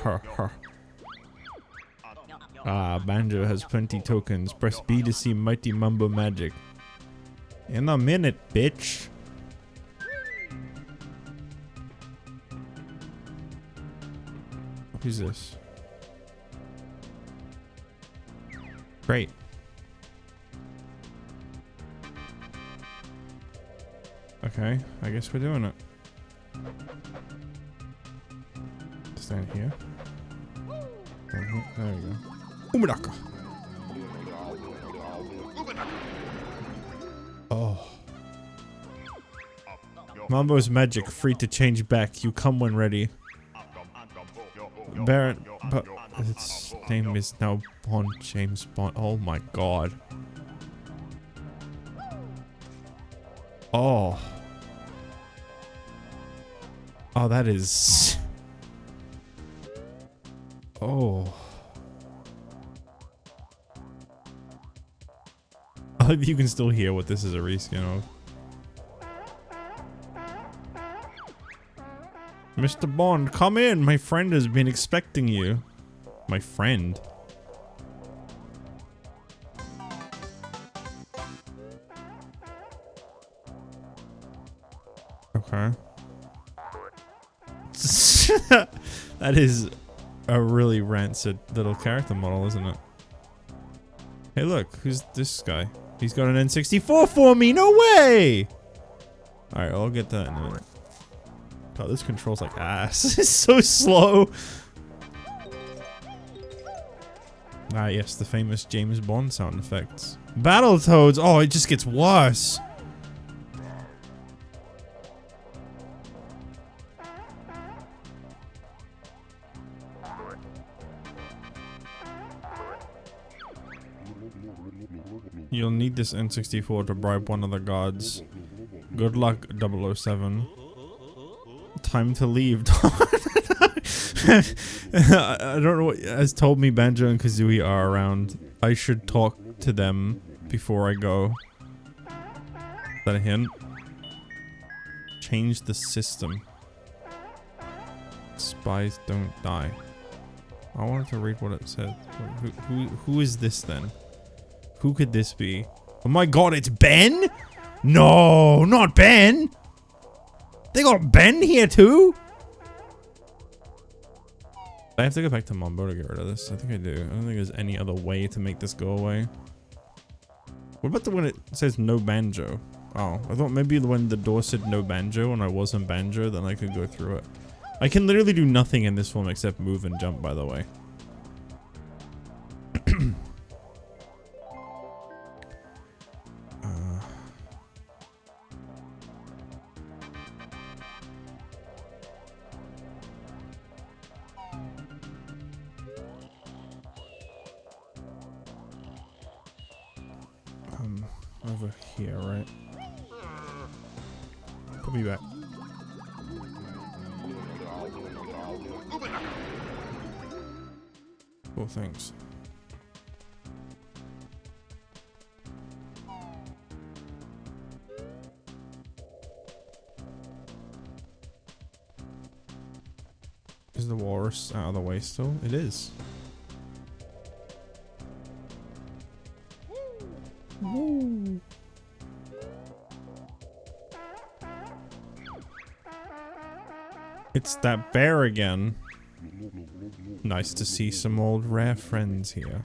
Ha ha. Ah, Banjo has plenty tokens. Press B to see Mighty Mumbo magic. In a minute, bitch. Who's this? Great. Okay, I guess we're doing it. Stand here. Stand here. There we go. Umadaka. Oh. Mambo's magic, free to change back. You come when ready. Baron, but its name is now Bond, James Bond. Oh my god. Oh. Oh, that is... Oh. I hope you can still hear what this is a reskin of. Mr. Bond, come in. My friend has been expecting you. My friend? Okay. That is a really rancid little character model, isn't it? Hey, look. Who's this guy? He's got an N64 for me. No way! Alright, I'll get that in a minute. God, this controls like ass. It's so slow. Ah, yes, the famous James Bond sound effects. Battletoads! Oh, it just gets worse. You'll need this N64 to bribe one of the guards. Good luck, 007. Time to leave. I don't know what has told me Banjo and Kazooie are around. I should talk to them before I go. Is that a hint? Change the system. Spies don't die. I wanted to read what it said. Who is this then? Who could this be? Oh my god, it's Ben? No, not Ben! They got Ben here too? I have to go back to Mumbo to get rid of this. I think I do. I don't think there's any other way to make this go away. What about the one it says no banjo? Oh, I thought maybe when the door said no banjo and I wasn't banjo, then I could go through it. I can literally do nothing in this form except move and jump, by the way. Over here, right? Put me back. Cool, thanks. Is the walrus out of the way still? It is. Woo. It's that bear again. Nice to see some old rare friends here.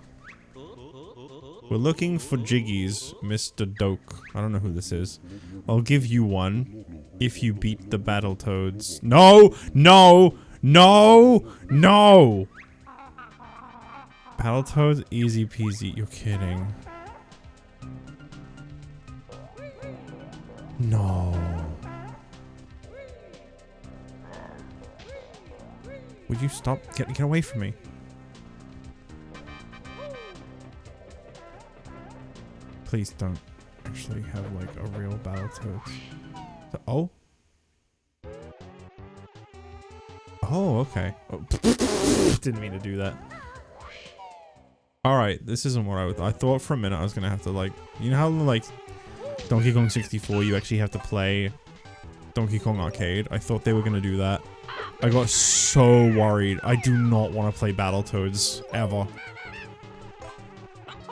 We're looking for Jiggies, Mr. Doke. I don't know who this is. I'll give you one if you beat the Battletoads. No! No! No! No! Battletoads? Easy peasy. You're kidding. No. Would you stop? Get away from me. Please don't actually have like a real Battletoads. Oh? Oh, okay. Oh. Didn't mean to do that. Alright, this isn't what I thought for a minute I was gonna have to like, you know how like Donkey Kong 64, you actually have to play Donkey Kong Arcade. I thought they were gonna do that. I got so worried. I do not want to play Battletoads, ever.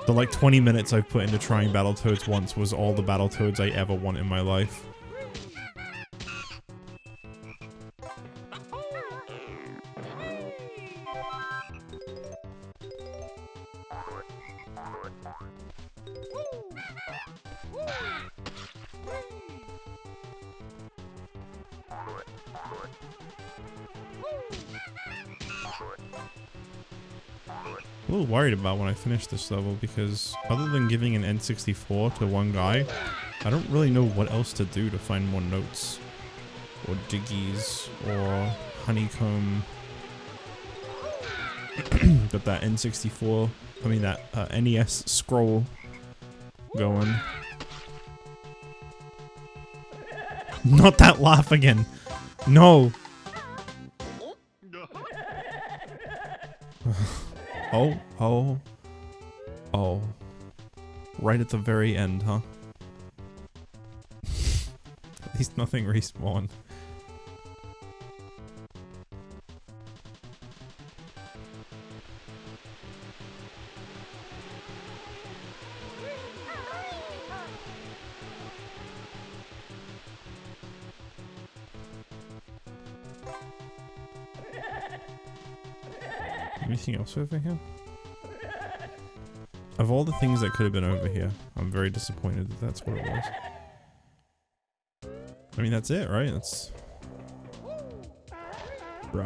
The like 20 minutes I've put into trying Battletoads once was all the Battletoads I ever want in my life. A little worried about when I finish this level because other than giving an N64 to one guy, I don't really know what else to do to find more notes or jiggies or honeycomb. Got that N64, I mean that NES scroll going. Not that laugh again. No. Oh. Right at the very end, huh? At least nothing respawned. Anything else over here? Of all the things that could have been over here, I'm very disappointed that that's what it was. I mean, that's it, right? That's... No.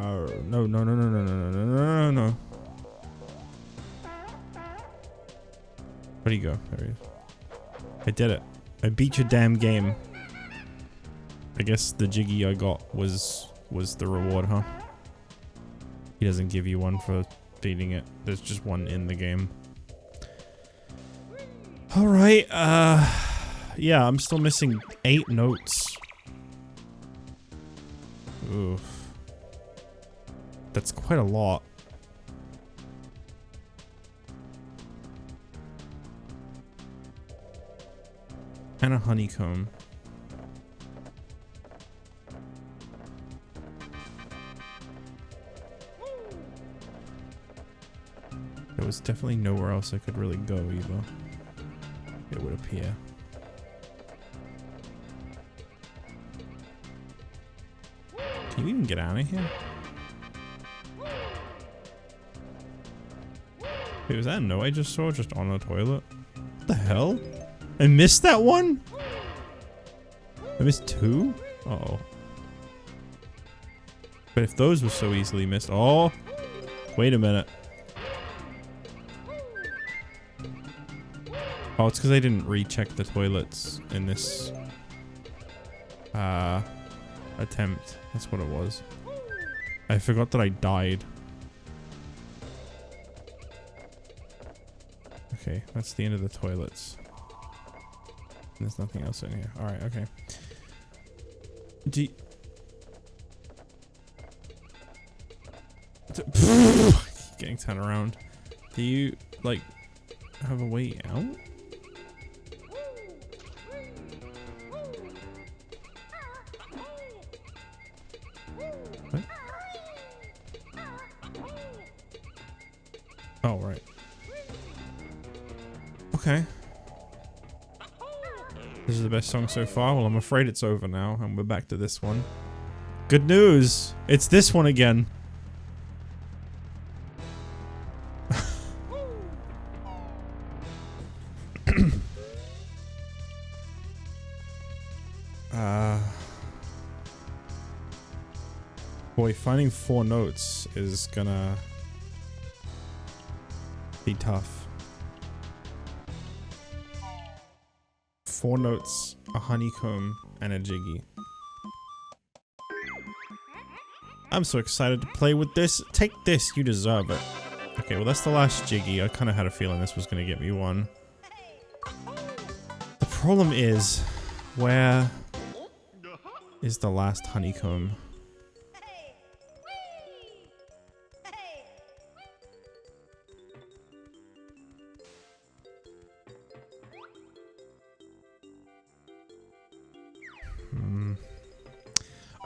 Where'd he go? There he is. I did it. I beat your damn game. I guess the jiggy I got was the reward, huh? He doesn't give you one for beating it. There's just one in the game. Alright, yeah, I'm still missing 8 notes. Oof. That's quite a lot. And a honeycomb. There was definitely nowhere else I could really go either. It would appear. Can you even get out of here? Wait, was that a note I just saw just on the toilet? What the hell? I missed that one? I missed 2? Uh-oh. But if those were so easily missed... Oh! Wait a minute. Oh, it's because I didn't recheck the toilets in this attempt. That's what it was. I forgot that I died. Okay, that's the end of the toilets. There's nothing else in here. Alright, okay. Getting turned around. Do you, like, have a way out? What? Oh, right. Okay. This is the best song so far. Well, I'm afraid it's over now, and we're back to this one. Good news! It's this one again. Boy, finding 4 notes is gonna be tough. 4 notes, a honeycomb, and a jiggy. I'm so excited to play with this. Take this, you deserve it. Okay, well that's the last jiggy. I kind of had a feeling this was gonna get me one. The problem is, where is the last honeycomb?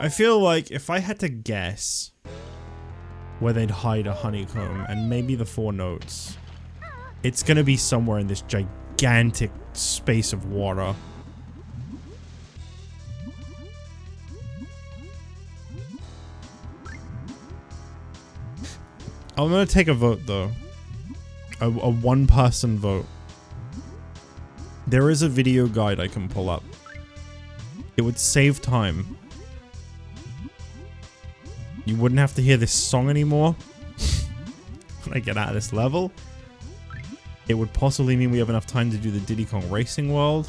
I feel like if I had to guess where they'd hide a honeycomb and maybe the 4 notes, it's gonna be somewhere in this gigantic space of water. I'm gonna take a vote though. A 1-person vote. There is a video guide I can pull up. It would save time. You wouldn't have to hear this song anymore when I get out of this level. It would possibly mean we have enough time to do the Diddy Kong Racing World.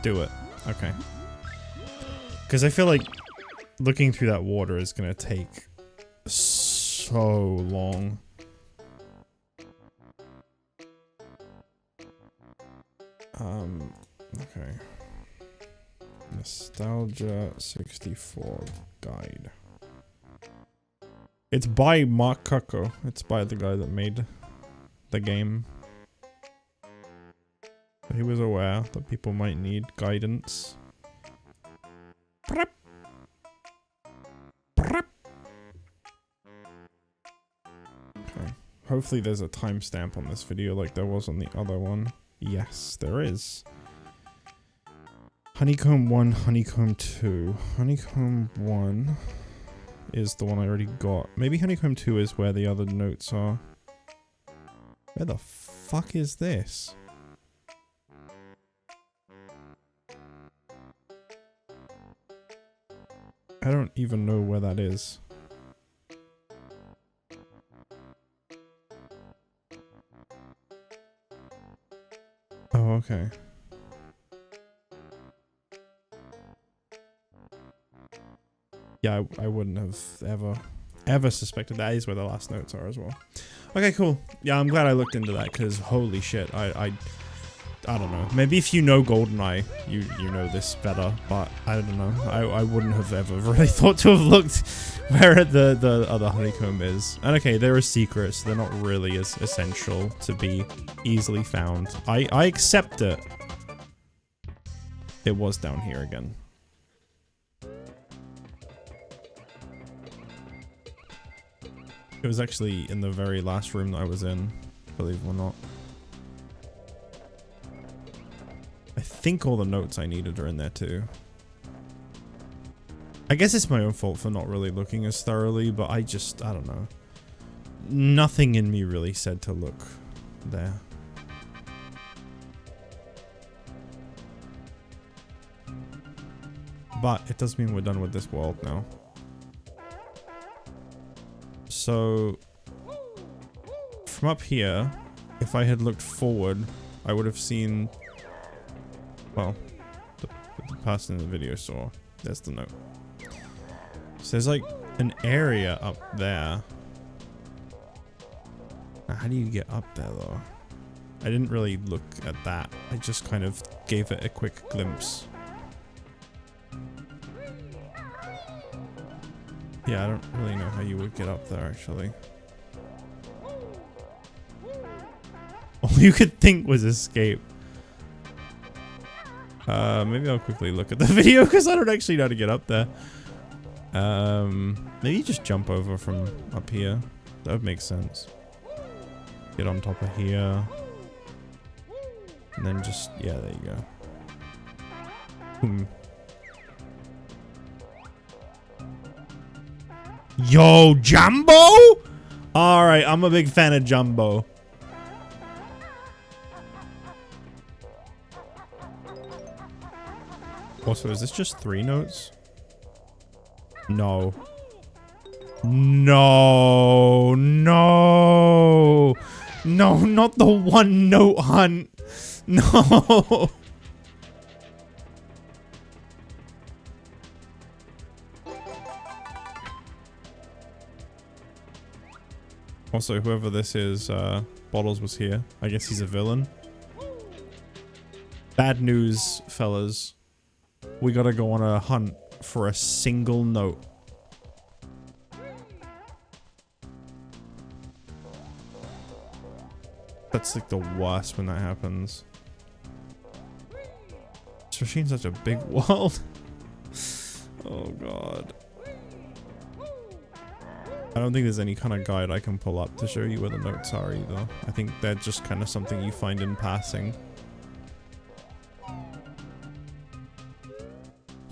Do it. Okay. Because I feel like looking through that water is going to take so long. Okay. Nostalgia 64 guide. It's by Mark Cucko. It's by the guy that made the game. He was aware that people might need guidance. Prep. Prep. Okay. Hopefully there's a timestamp on this video like there was on the other one. Yes, there is. Honeycomb 1, Honeycomb 2. Honeycomb 1 is the one I already got. Maybe Honeycomb 2 is where the other notes are. Where the fuck is this? I don't even know where that is. Oh, okay. Yeah, I wouldn't have ever suspected that is where the last notes are as well. Okay, cool. Yeah, I'm glad I looked into that because holy shit, I don't know. Maybe if you know GoldenEye, you know this better, but I don't know. I wouldn't have ever really thought to have looked where the other honeycomb is. And okay, there are secrets. They're not really as essential to be easily found. I accept it. It was down here again. It was actually in the very last room that I was in, believe it or not. I think all the notes I needed are in there too. I guess it's my own fault for not really looking as thoroughly, but I don't know. Nothing in me really said to look there. But it does mean we're done with this world now. So, from up here, if I had looked forward, I would have seen, well, the person in the video saw. There's the note. So there's like an area up there. Now, how do you get up there though? I didn't really look at that. I just kind of gave it a quick glimpse. Yeah, I don't really know how you would get up there, actually. All you could think was escape. Maybe I'll quickly look at the video, because I don't actually know how to get up there. Maybe just jump over from up here. That would make sense. Get on top of here. And then just, yeah, there you go. Boom. Yo, Jumbo? Alright, I'm a big fan of Jumbo. Also, is this just 3 notes? No. No. No. No, not the 1 note hunt. No. Also, whoever this is, Bottles was here. I guess he's a villain. Bad news, fellas. We gotta go on a hunt for a single note. That's like the worst when that happens. Especially in such a big world. Oh god. I don't think there's any kind of guide I can pull up to show you where the notes are either. I think they're just kind of something you find in passing.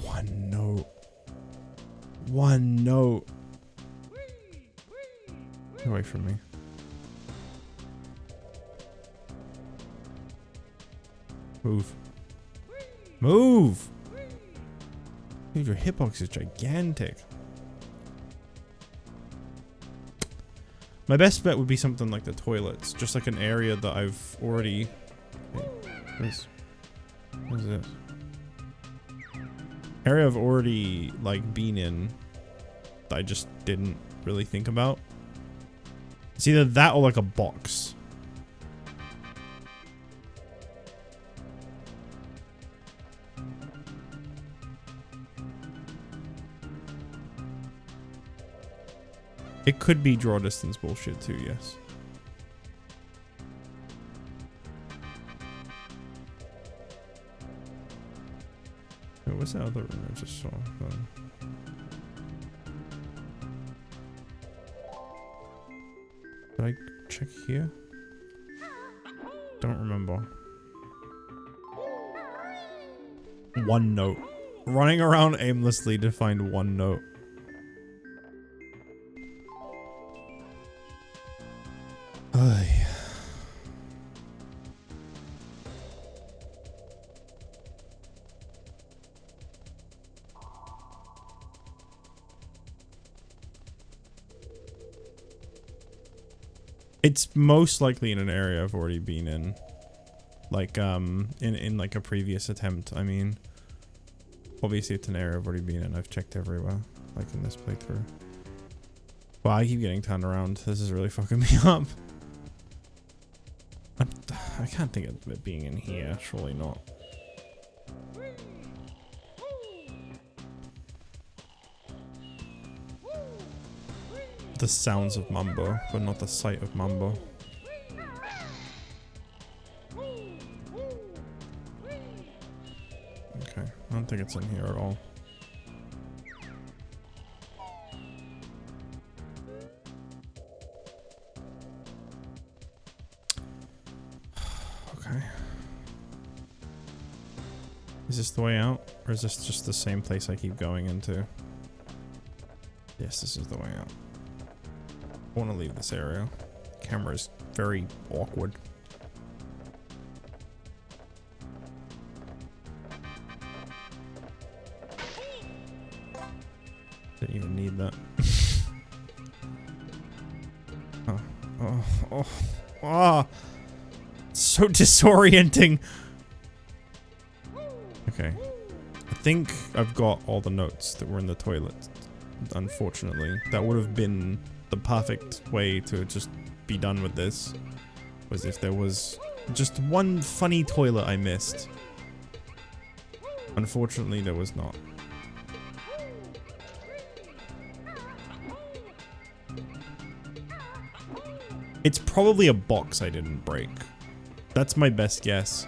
One note. One note. Get away from me. Move. Move! Dude, your hitbox is gigantic. My best bet would be something like the toilets. Just like an area that I've already... Wait, what is this? Area I've already, like, been in that I just didn't really think about. It's either that or like a box. It could be draw distance bullshit too, yes. Wait, what's that other room I just saw? Did I check here? Don't remember. One note. Running around aimlessly to find one note. Ay. It's most likely in an area I've already been in. Like, in like a previous attempt, I mean. Obviously it's an area I've already been in. I've checked everywhere, like in this playthrough. Wow, I keep getting turned around. This is really fucking me up. I can't think of it being in here. Surely not. The sounds of Mumbo, but not the sight of Mumbo. Okay, I don't think it's in here at all. Okay. Is this the way out? Or is this just the same place I keep going into? Yes, this is the way out. I want to leave this area. Camera is very awkward. Didn't even need that. Oh. It's so disorienting. Okay. I think I've got all the notes that were in the toilet. Unfortunately. That would have been the perfect way to just be done with this. Was if there was just one funny toilet I missed. Unfortunately, there was not. It's probably a box I didn't break. That's my best guess.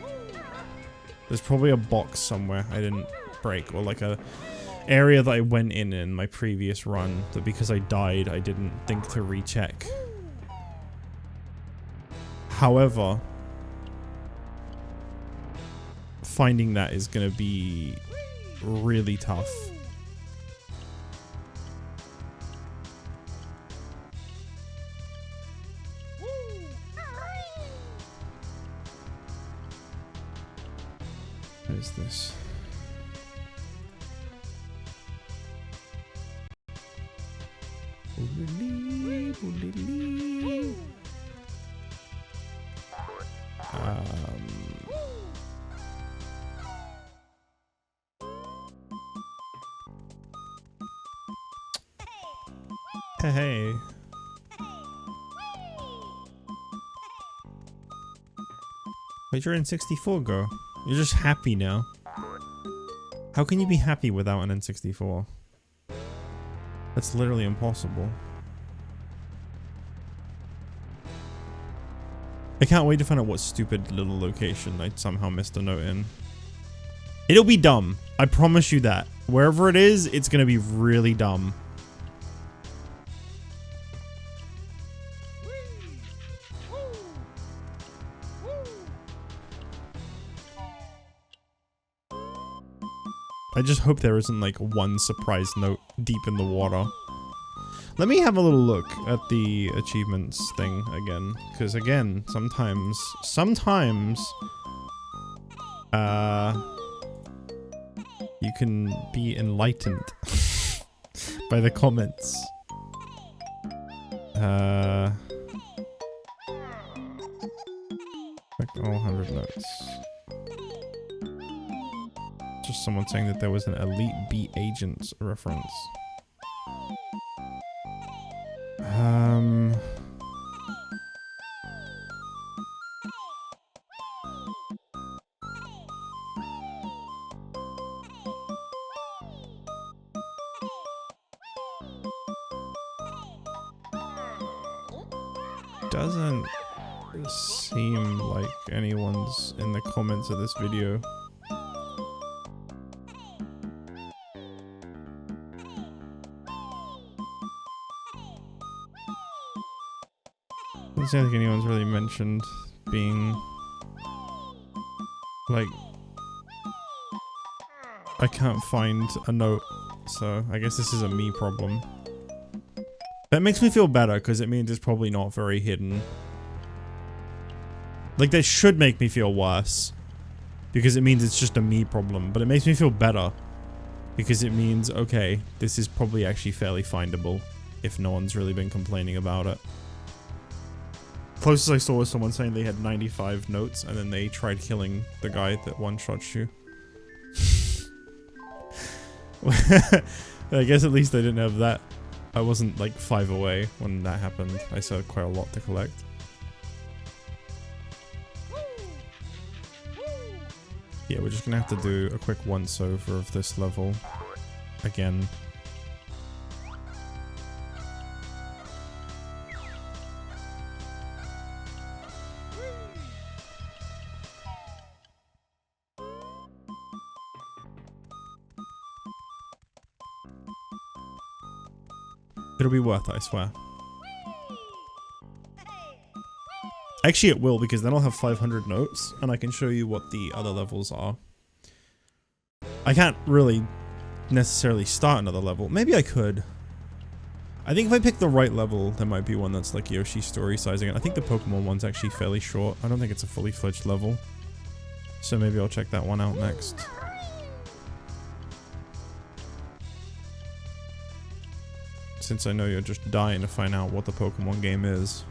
There's probably a box somewhere I didn't break, or like a area that I went in my previous run that because I died I didn't think to recheck. However, finding that is gonna be really tough. What is this? Hey. Where'd your N64 go? You're just happy now. How can you be happy without an N64? That's literally impossible. I can't wait to find out what stupid little location I somehow missed a note in. It'll be dumb. I promise you that. Wherever it is, it's gonna be really dumb. I just hope there isn't like one surprise note deep in the water. Let me have a little look at the achievements thing again. Because again, sometimes, you can be enlightened by the comments. Like all 100 notes. Just someone saying that there was an Elite Beat Agents reference. Doesn't seem like anyone's in the comments of this video. I don't think anyone's really mentioned being like, I can't find a note, so I guess this is a me problem. That makes me feel better because it means it's probably not very hidden. Like, that should make me feel worse because it means it's just a me problem, but it makes me feel better because it means, okay, this is probably actually fairly findable if no one's really been complaining about it. Closest I saw was someone saying they had 95 notes and then they tried killing the guy that one-shots you. I guess at least I didn't have that. I wasn't like 5 away when that happened. I still had quite a lot to collect. Yeah, we're just gonna have to do a quick once-over of this level again. It'll be worth it, I swear. Actually, it will, because then I'll have 500 notes, and I can show you what the other levels are. I can't really necessarily start another level. Maybe I could. I think if I pick the right level, there might be one that's like Yoshi's Story sizing. I think the Pokemon one's actually fairly short. I don't think it's a fully fledged level. So maybe I'll check that one out next. Since I know you're just dying to find out what the Pokemon game is.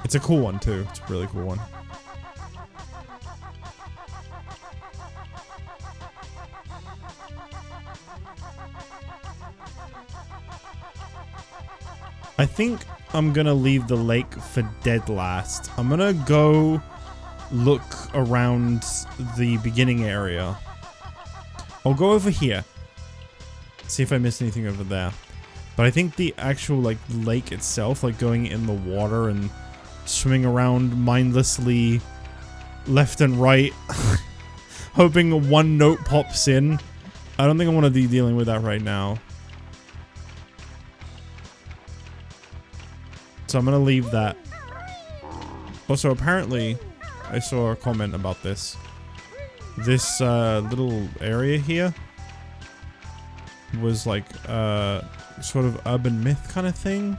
It's a cool one too. It's a really cool one. I think I'm gonna leave the lake for dead last. I'm gonna go look around the beginning area. I'll go over here. See if I missed anything over there. But I think the actual like lake itself, like going in the water and swimming around mindlessly left and right, hoping one note pops in. I don't think I want to be dealing with that right now. So I'm going to leave that. Also, apparently, I saw a comment about this. This little area here was like sort of urban myth kind of thing.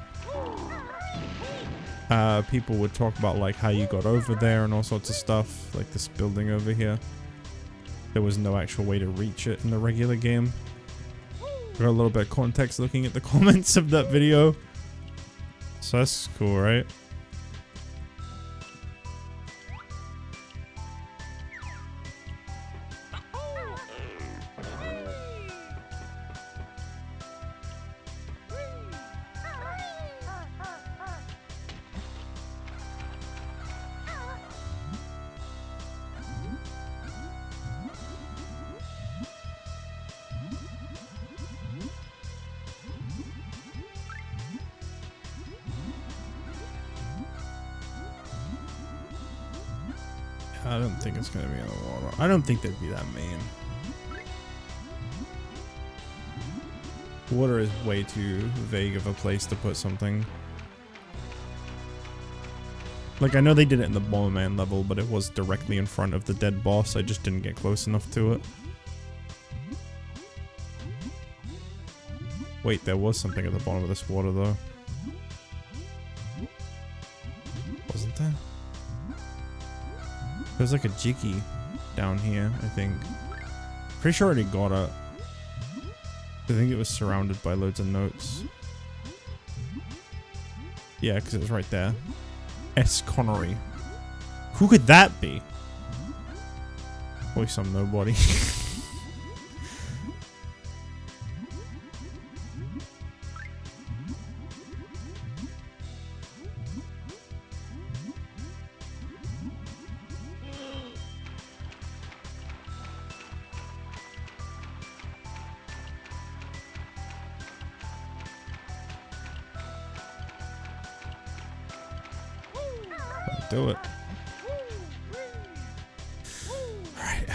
People would talk about like how you got over there and all sorts of stuff, like this building over here. There was no actual way to reach it in the regular game. Got a little bit of context looking at the comments of that video. So that's cool, right? I don't think it's gonna be in the water. I don't think they'd be that mean. Water is way too vague of a place to put something. Like, I know they did it in the Bomberman level, but it was directly in front of the dead boss. I just didn't get close enough to it. Wait, there was something at the bottom of this water, though. Wasn't there? There's like a Jiggy down here, I think. Pretty sure I already got it. I think it was surrounded by loads of notes. Yeah, because it was right there. S. Connery. Who could that be? Probably some nobody. Do it. Alright,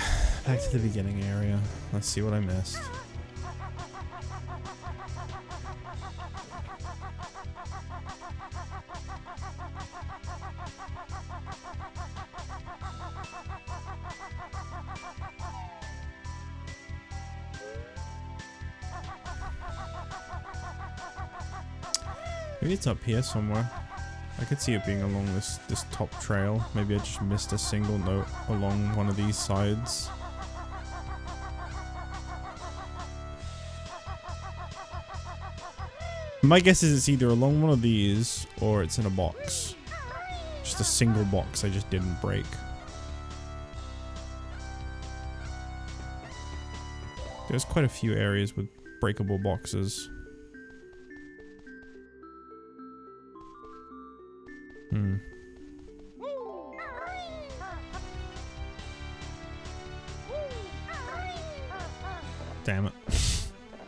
back to the beginning area. Let's see what I missed. Maybe it's up here somewhere. I could see it being along this top trail. Maybe I just missed a single note along one of these sides. My guess is it's either along one of these or it's in a box. Just a single box I just didn't break. There's quite a few areas with breakable boxes. Damn it.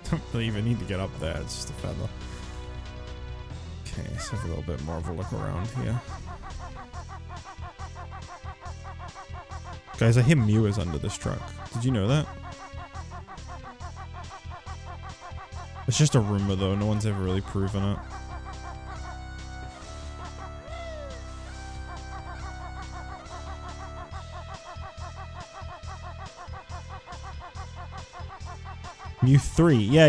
Don't really even need to get up there, it's just a feather. Okay, let's have a little bit more of a look around here. Guys, I hear Mew is under this truck. Did you know that? It's just a rumor though, no one's ever really proven it. Mew 3. Yeah.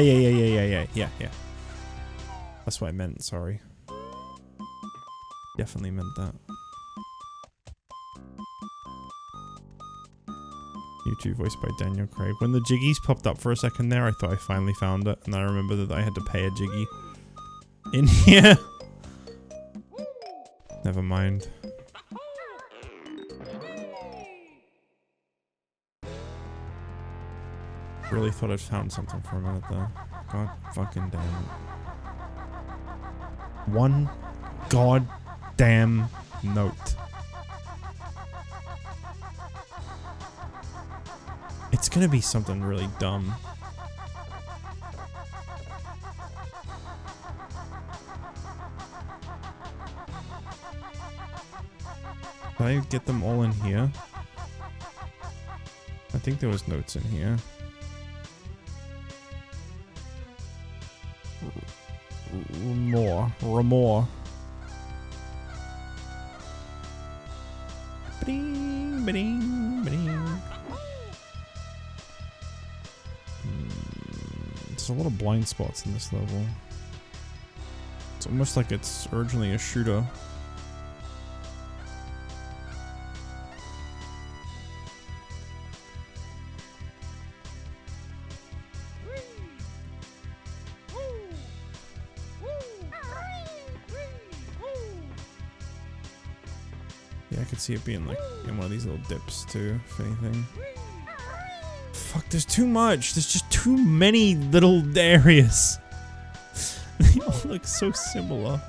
That's what I meant, sorry. Definitely meant that. Mew 2 voiced by Daniel Craig. When the Jiggies popped up for a second there, I thought I finally found it. And then I remember that I had to pay a Jiggy in here. Never mind. Really thought I'd found something for a minute though. God fucking damn it. One goddamn note. It's gonna be something really dumb. Did I get them all in here? I think there was notes in here. Remore. Ba-ding, ba-ding, ba-ding. There's a lot of blind spots in this level. It's almost like it's originally a shooter. Yeah, I could see it being like in one of these little dips too, if anything. Fuck, there's too much. There's just too many little areas. They all look so similar.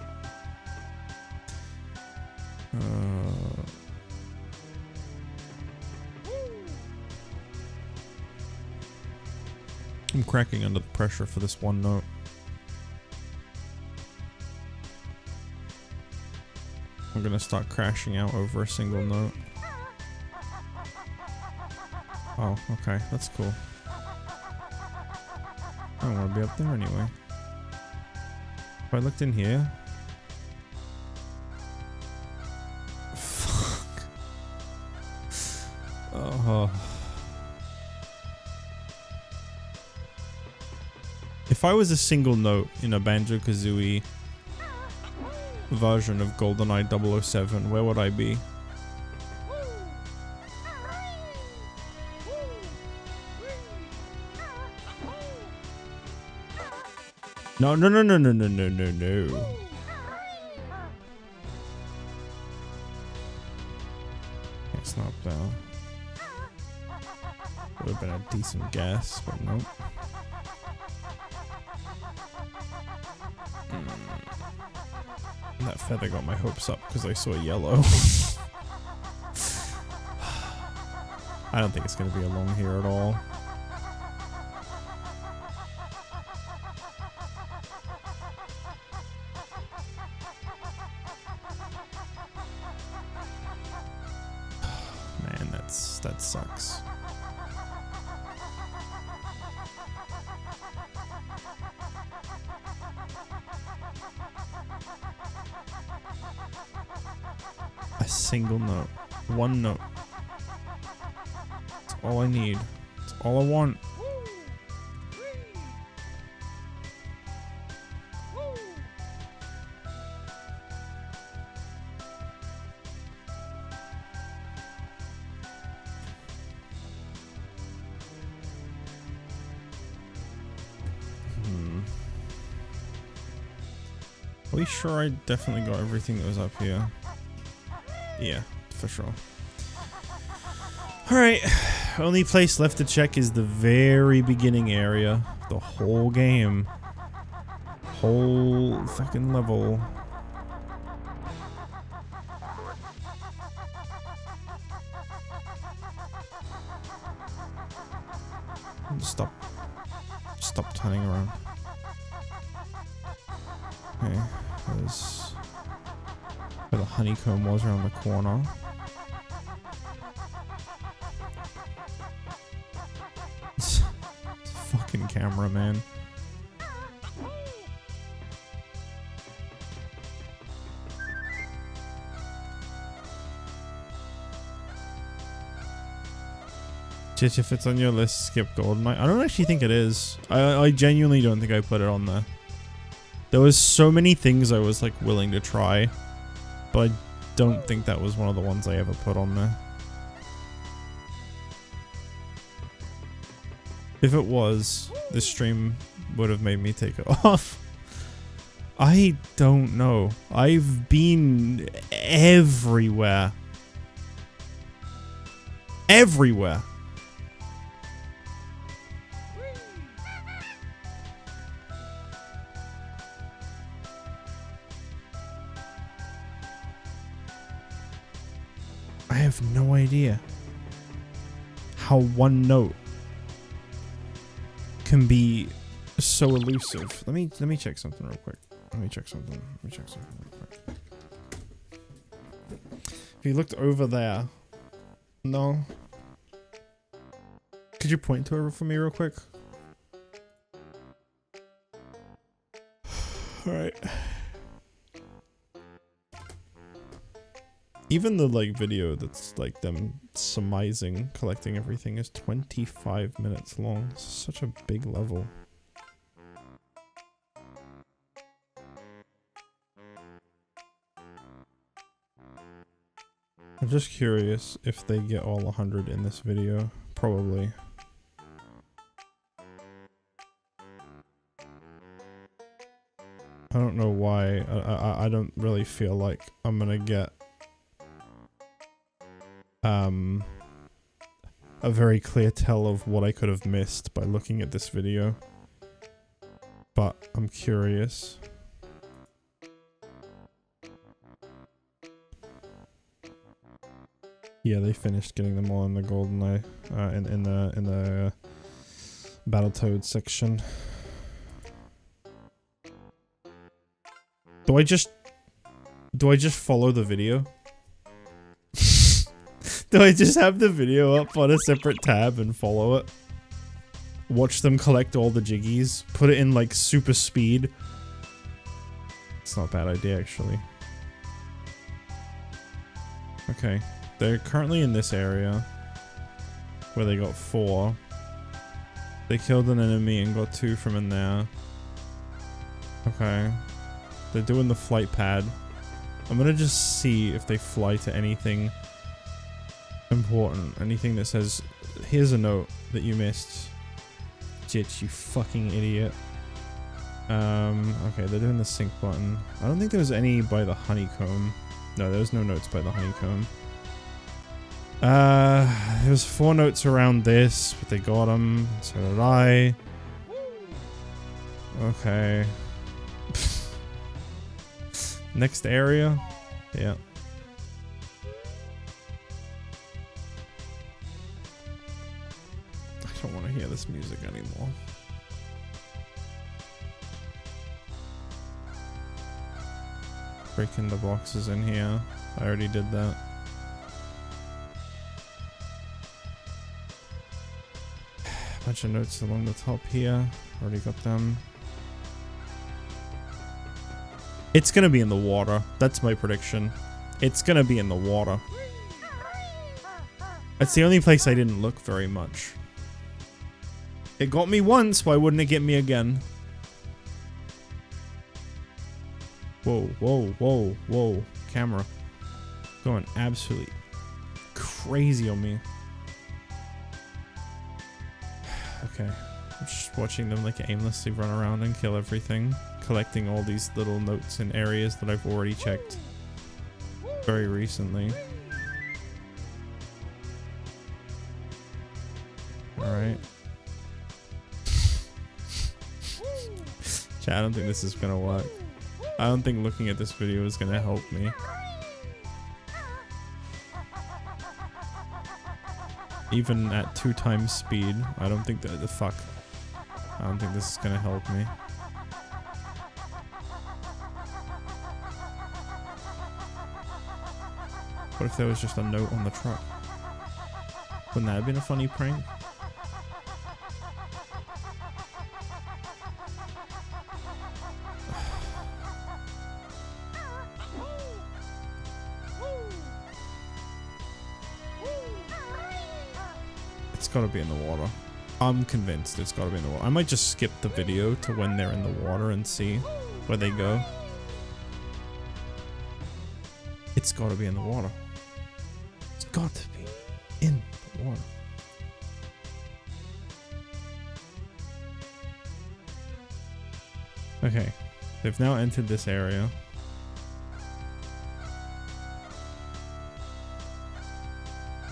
I'm cracking under the pressure for this one note. I'm gonna start crashing out over a single note. Oh, okay. That's cool. I don't want to be up there anyway. If I looked in here... Fuck. Oh. If I was a single note in a Banjo-Kazooie version of GoldenEye 007, where would I be? No, no, no, no, no, no, no, no, no. It's not bad. Would have been a decent guess, but nope. That feather got my hopes up because I saw yellow. I don't think it's going to be along here at all. Man, that sucks. A single note. One note. That's all I need. That's all I want. Are we sure I definitely got everything that was up here? Yeah, for sure. Alright, only place left to check is the very beginning area. The whole game. Whole fucking level. Stop turning around. Okay, there's where the honeycomb was around the corner. It's fucking camera, man. Jich, if it's on your list, skip GoldenEye. I don't actually think it is. I genuinely don't think I put it on there. There was so many things I was like willing to try, but I don't think that was one of the ones I ever put on there. If it was, this stream would have made me take it off. I don't know. I've been everywhere. Everywhere. I have no idea how one note can be so elusive. Let me check something real quick. Let me check something real quick. If you looked over there, no. Could you point to her for me real quick? All right. Even the like video that's like them surmising, collecting everything is 25 minutes long. It's such a big level. I'm just curious if they get all 100 in this video. Probably. I don't know why. I don't really feel like I'm gonna get a very clear tell of what I could have missed by looking at this video, but I'm curious. Yeah, they finished getting them all in the GoldenEye, in the Battletoads section. Do I just follow the video? Do I just have the video up on a separate tab and follow it? Watch them collect all the jiggies. Put it in like super speed. It's not a bad idea actually. Okay. They're currently in this area. Where they got 4. They killed an enemy and got 2 from in there. Okay. They're doing the flight pad. I'm gonna just see if they fly to anything important. Anything that says, here's a note that you missed. JustJich, you fucking idiot. Okay, they're doing the sync button. I don't think there was any by the honeycomb. No, there was no notes by the honeycomb. There was 4 notes around this, but they got them. So did I. Okay. Next area? Yeah. I don't want to hear this music anymore. Breaking the boxes in here. I already did that. Bunch of notes along the top here. Already got them. It's gonna be in the water. That's my prediction. It's gonna be in the water. That's the only place I didn't look very much. It got me once, why wouldn't it get me again? Whoa, whoa, whoa, whoa. Camera. Going absolutely crazy on me. Okay. I'm just watching them like aimlessly run around and kill everything. Collecting all these little notes in areas that I've already checked very recently. Alright. Chat, I don't think this is gonna work. I don't think looking at this video is gonna help me. Even at 2 times speed, I don't think that I don't think this is gonna help me. What if there was just a note on the truck? Wouldn't that have been a funny prank? It's gotta be in the water. I'm convinced it's gotta be in the water. I might just skip the video to when they're in the water and see where they go. It's gotta be in the water. It's got to be in the water. Okay, they've now entered this area.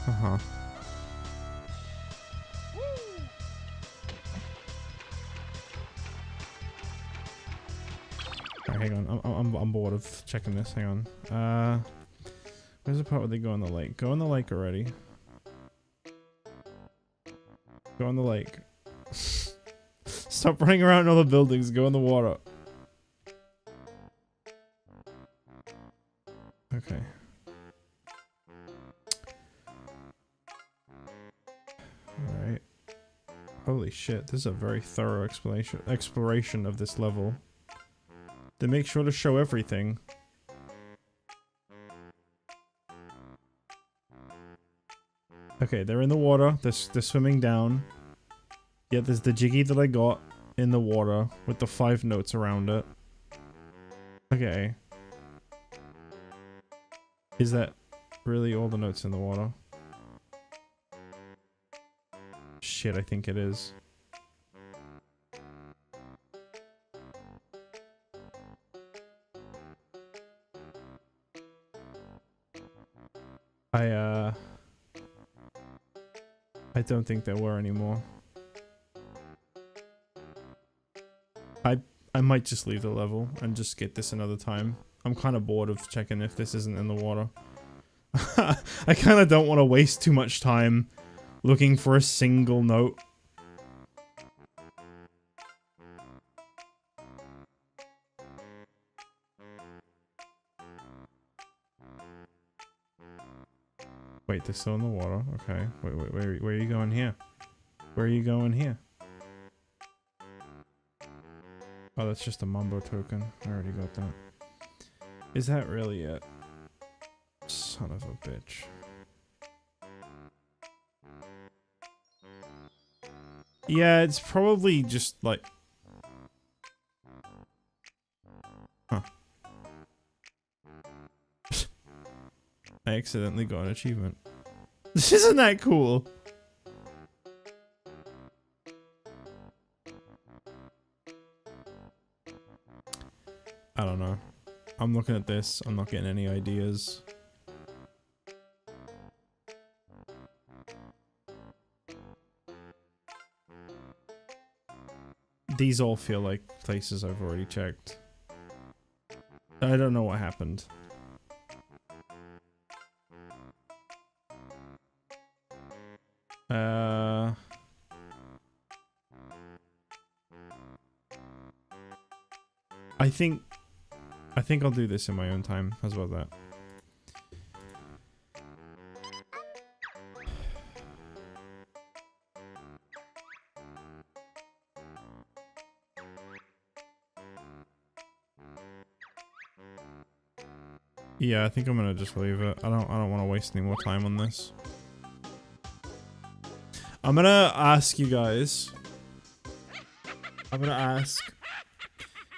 Uh-huh. Alright, hang on. I'm bored of checking this. Hang on. Where's the part where they go in the lake? Go in the lake already. Go in the lake. Stop running around all the buildings. Go in the water. Okay. Alright. Holy shit, this is a very thorough exploration of this level. They make sure to show everything. Okay, they're in the water. They're swimming down. Yeah, there's the jiggy that I got in the water with the 5 notes around it. Okay. Is that really all the notes in the water? Shit, I think it is. I don't think there were anymore. I might just leave the level and just get this another time. I'm kind of bored of checking if this isn't in the water. I kind of don't want to waste too much time looking for a single note. Wait, they're still in the water. Okay. Wait, where are you going here? Where are you going here? Oh, that's just a Mumbo token. I already got that. Is that really it? Son of a bitch. Yeah, it's probably just like... Huh. I accidentally got an achievement. Isn't that cool? I don't know. I'm looking at this. I'm not getting any ideas. These all feel like places I've already checked. I don't know what happened. I think I'll do this in my own time. How's about that? Yeah, I think I'm gonna just leave it. I don't want to waste any more time on this. I'm gonna ask you guys. I'm gonna ask.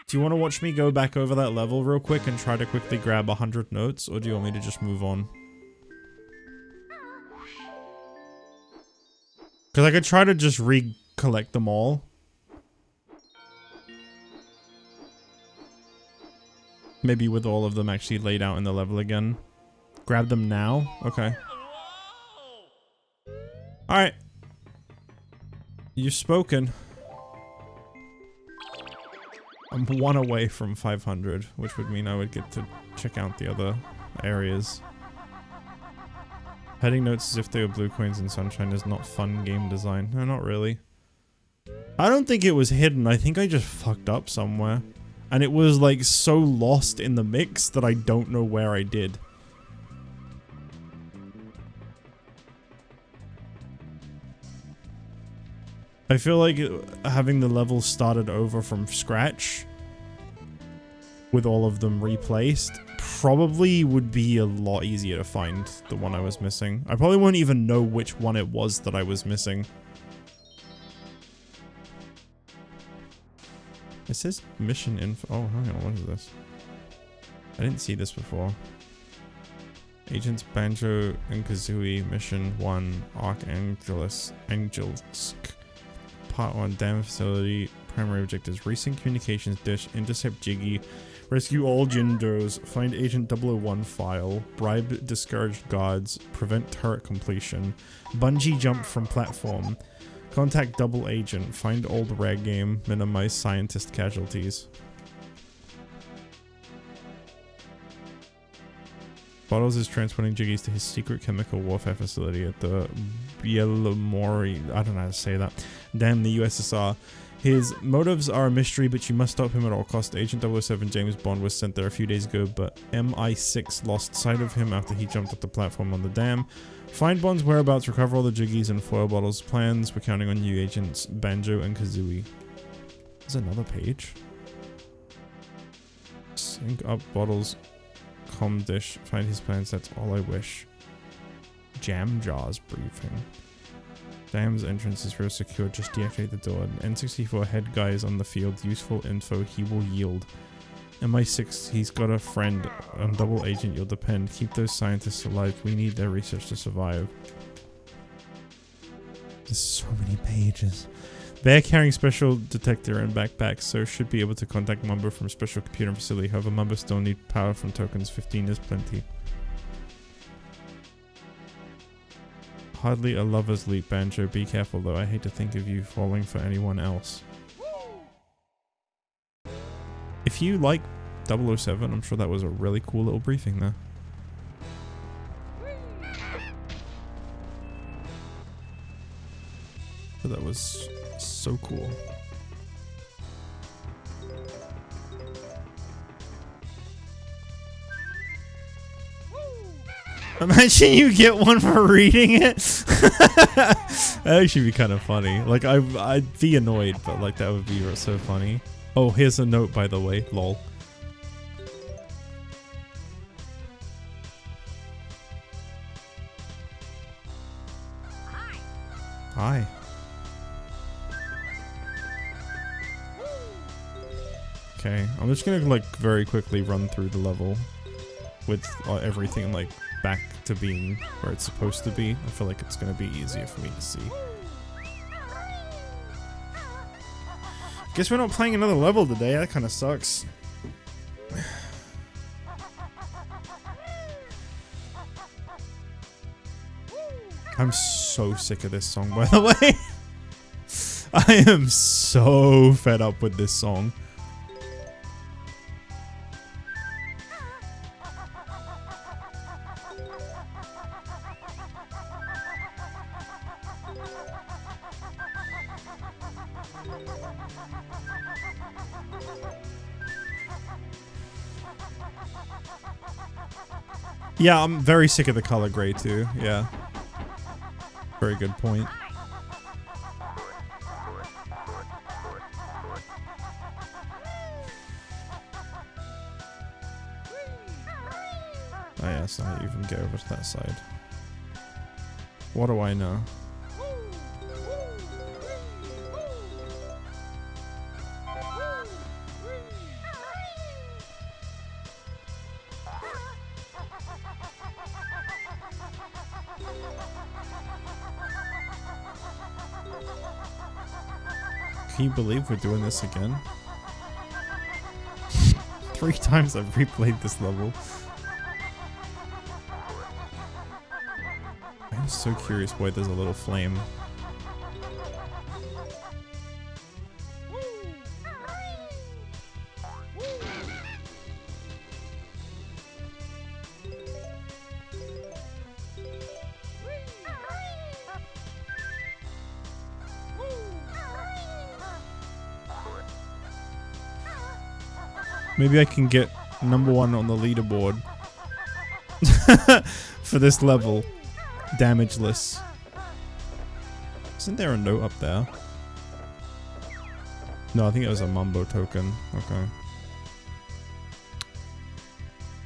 Do you want to watch me go back over that level real quick and try to quickly grab 100 notes, or do you want me to just move on? Because I could try to just recollect them all. Maybe with all of them actually laid out in the level again. Grab them now? Okay. Alright. You've spoken. I'm 1 away from 500, which would mean I would get to check out the other areas. Heading notes as if they were blue coins in sunshine is not fun game design. No, not really. I don't think it was hidden. I think I just fucked up somewhere. And it was like so lost in the mix that I don't know where I did. I feel like having the level started over from scratch with all of them replaced probably would be a lot easier to find the one I was missing. I probably won't even know which one it was that I was missing. It says mission info. Oh, hang on, what is this? I didn't see this before. Agents Banjo and Kazooie, Mission 1, Archangelsk, Part 1, Dam Facility, Primary Objectives, Recent Communications Dish, Intercept Jiggy, Rescue all Jindos, Find Agent 001 File, Bribe Discouraged Guards, Prevent Turret Completion, Bungee Jump from Platform, Contact Double Agent, Find Old Rare Game, Minimize Scientist Casualties. Bottles is transporting Jiggies to his secret chemical warfare facility at the Bielomori, I don't know how to say that, damn the USSR. His motives are a mystery, but you must stop him at all costs. Agent 007 James Bond was sent there a few days ago, but MI6 lost sight of him after he jumped off the platform on the dam. Find Bond's whereabouts, recover all the Jiggies and foil Bottles' plans. We're counting on you, Agents Banjo and Kazooie. There's another page. Sync up Bottles' com dish. Find his plans, that's all I wish. Jam Jars briefing. Dam's entrance is real secure, just deactivate the door. N64 head guy is on the field, useful info he will yield. MI6, he's got a friend. On Double Agent you'll depend. Keep those scientists alive, we need their research to survive. There's so many pages. Bear carrying special detector and backpack, so should be able to contact Mumbo from special computer facility. However, Mumbo still need power from tokens, 15 is plenty. Hardly a lover's leap, Banjo. Be careful though, I hate to think of you falling for anyone else. If you like 007, I'm sure that was a really cool little briefing there. So that was so cool. Imagine you get one for reading it. That'd actually be kind of funny. Like, I'd be annoyed, but like that would be so funny. Oh, here's a note, by the way. Lol. Hi. Okay, I'm just gonna like very quickly run through the level with everything like back to being where it's supposed to be. I feel like it's gonna be easier for me to see. Guess we're not playing another level today. That kind of sucks. I'm so sick of this song, by the way. I am so fed up with this song. Yeah, I'm very sick of the color gray too. Yeah. Very good point. Oh yeah, so I even get over to that side. What do I know? Can you believe we're doing this again? 3 times I've replayed this level. I'm so curious why there's a little flame. Maybe I can get #1 on the leaderboard for this level. Damageless. Isn't there a note up there? No, I think it was a Mumbo token. Okay.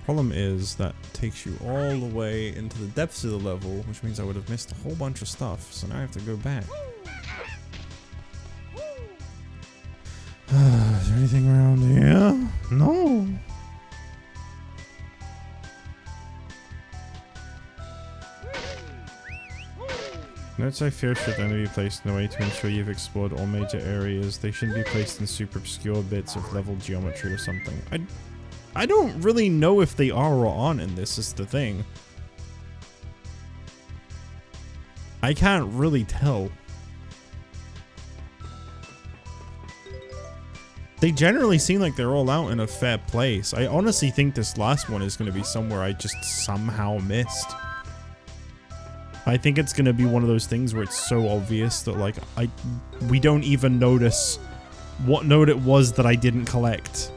Problem is that takes you all the way into the depths of the level, which means I would have missed a whole bunch of stuff. So now I have to go back. Is there anything around here? No. Notes I fear should only be placed in a way to ensure you've explored all major areas. They shouldn't be placed in super obscure bits of level geometry or something. I don't really know if they are or aren't in this, is the thing. I can't really tell. They generally seem like they're all out in a fair place. I honestly think this last one is going to be somewhere I just somehow missed. I think it's going to be one of those things where it's so obvious that like we don't even notice what note it was that I didn't collect.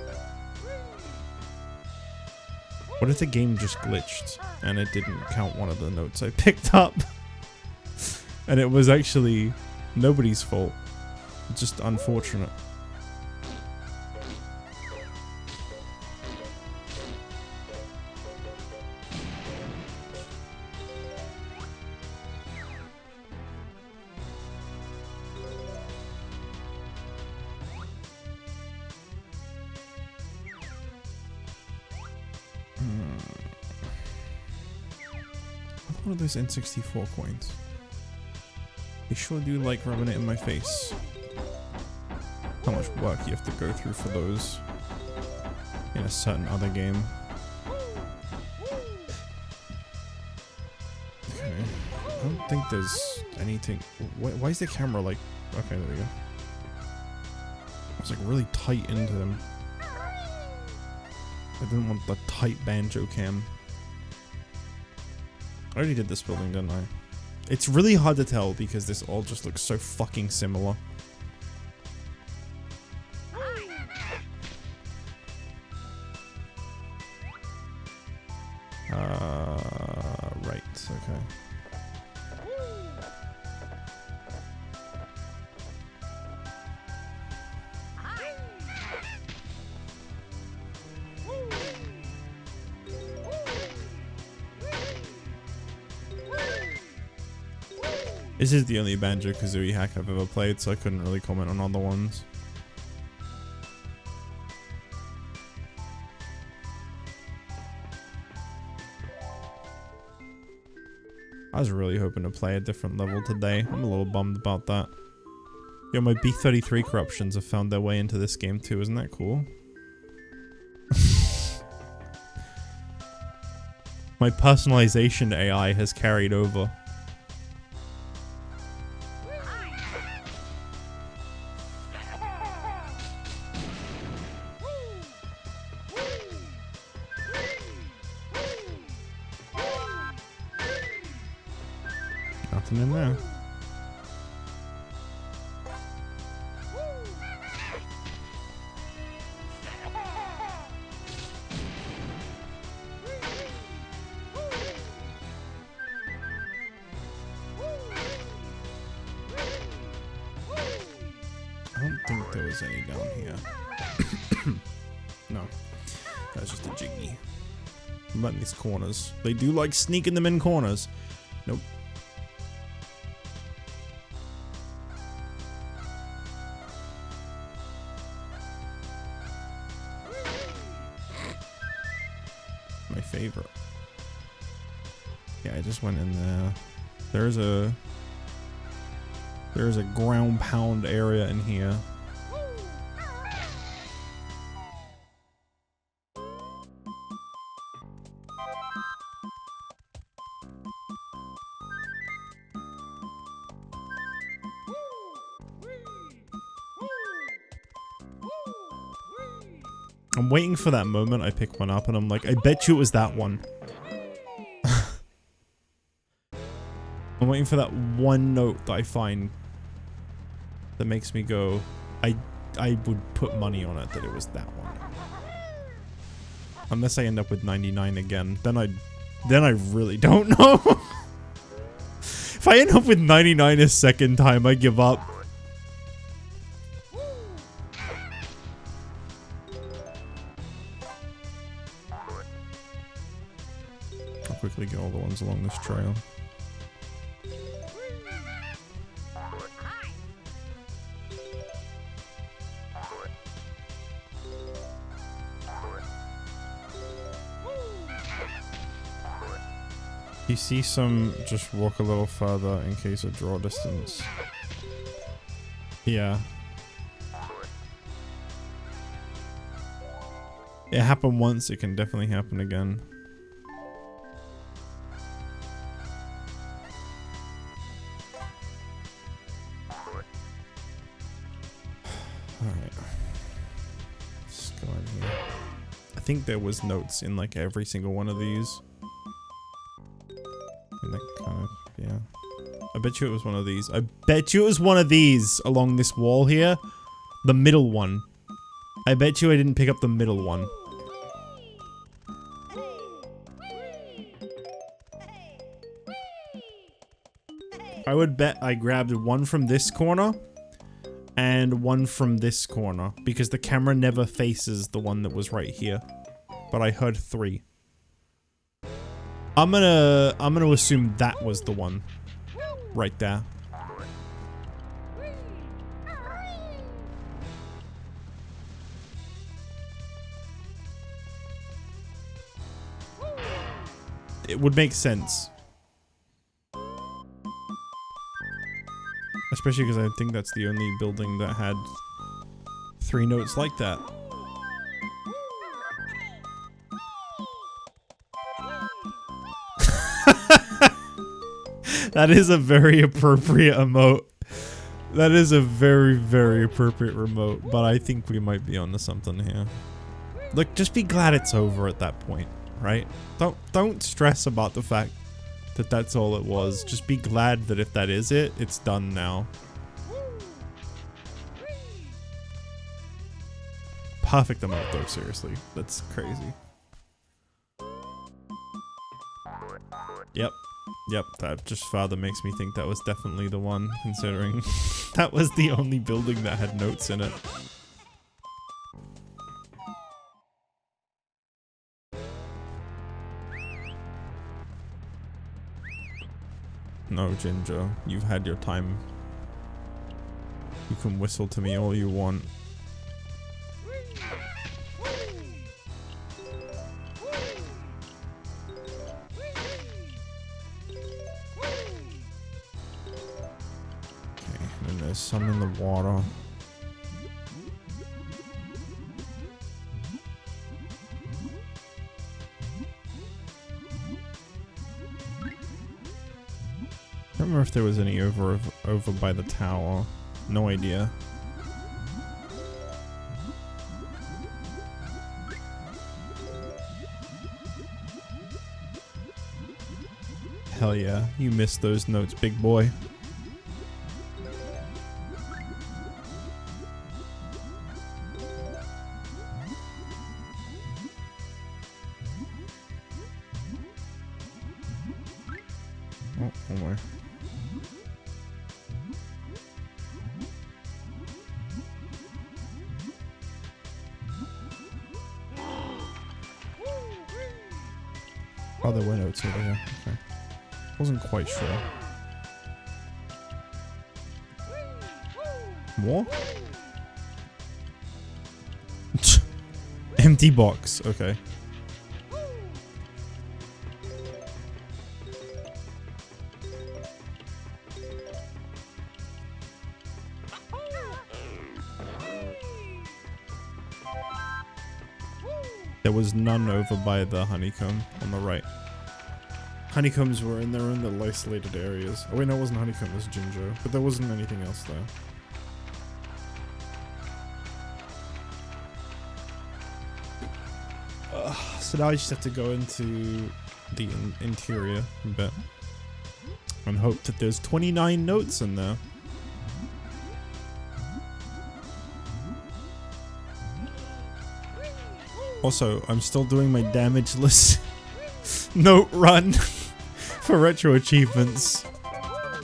What if the game just glitched and it didn't count one of the notes I picked up? And it was actually nobody's fault. Just unfortunate. What are those N64 coins? They sure do like rubbing it in my face. How much work you have to go through for those in a certain other game. Okay. I don't think there's anything. Why is the camera like... Okay, there we go. It's like really tight into them. I didn't want the tight banjo cam. I already did this building, didn't I? It's really hard to tell because this all just looks so fucking similar. Right It's okay. This is the only Banjo-Kazooie hack I've ever played, so I couldn't really comment on other ones. I was really hoping to play a different level today. I'm a little bummed about that. Yo, my B33 corruptions have found their way into this game too. Isn't that cool? My personalization AI has carried over. Nothing in there. I don't think there was any down here. No. That's just a jiggy. What about in these corners? They do like sneaking them in corners. Nope. My favorite. Yeah, I just went in there. There's a ground pound area in here. I'm waiting for that moment I pick one up and I'm like, I bet you it was that one. I'm waiting for that one note that I find that makes me go, I would put money on it that it was that one. Unless I end up with 99 again, then I really don't know. If I end up with 99 a second time, I give up. I'll quickly get all the ones along this trail. You see some, just walk a little further in case of draw distance. Yeah. It happened once, it can definitely happen again. Alright. Let's go in here. I think there was notes in like every single one of these. That kind of, yeah. I bet you it was one of these. I bet you it was one of these along this wall here. The middle one. I bet you I didn't pick up the middle one. I would bet I grabbed one from this corner and one from this corner because the camera never faces the one that was right here. But I heard 3. I'm gonna assume that was the one right there. It would make sense. Especially because I think that's the only building that had 3 notes like that. That is a very appropriate emote. That is a very, very appropriate remote, but I think we might be onto something here. Look, just be glad it's over at that point, right? Don't stress about the fact that that's all it was. Just be glad that if that is it, it's done now. Perfect emote though, seriously. That's crazy. Yep. Yep, that just further makes me think that was definitely the one, considering that was the only building that had notes in it. No, Ginger, you've had your time. You can whistle to me all you want. Okay, and there's some in the water. I don't remember if there was any over by the tower. No idea. Hell yeah, you missed those notes, big boy. Oh, oh my. Oh, there were notes over here. Okay. Wasn't quite sure. More? Empty box. Okay. There was none over by the honeycomb on the right. Honeycombs were in their own little isolated areas. Oh wait, no, it wasn't honeycomb, it was ginger. But there wasn't anything else there. So now I just have to go into the interior a bit. And hope that there's 29 notes in there. Also, I'm still doing my damageless note run for retro achievements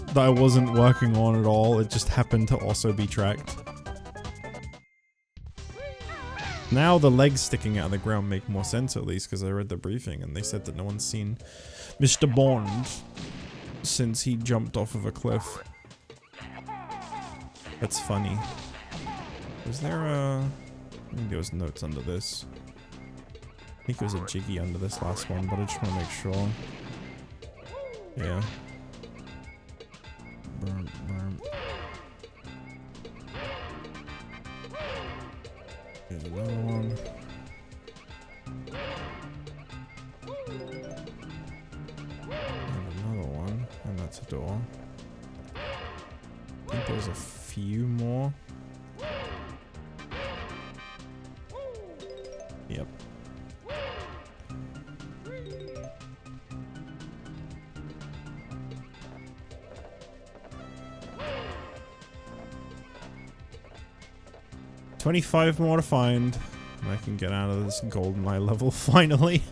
that I wasn't working on at all. It just happened to also be tracked. Now the legs sticking out of the ground make more sense, at least, because I read the briefing and they said that no one's seen Mr. Bond since he jumped off of a cliff. That's funny. Was there a... I think there was notes under this. I think it was a jiggy under this last one, but I just want to make sure. Yeah. Burm, burm. Here's another one. And another one. And that's a door. I think there's a few more. Yep. $25 more to find, and I can get out of this GoldenEye level finally.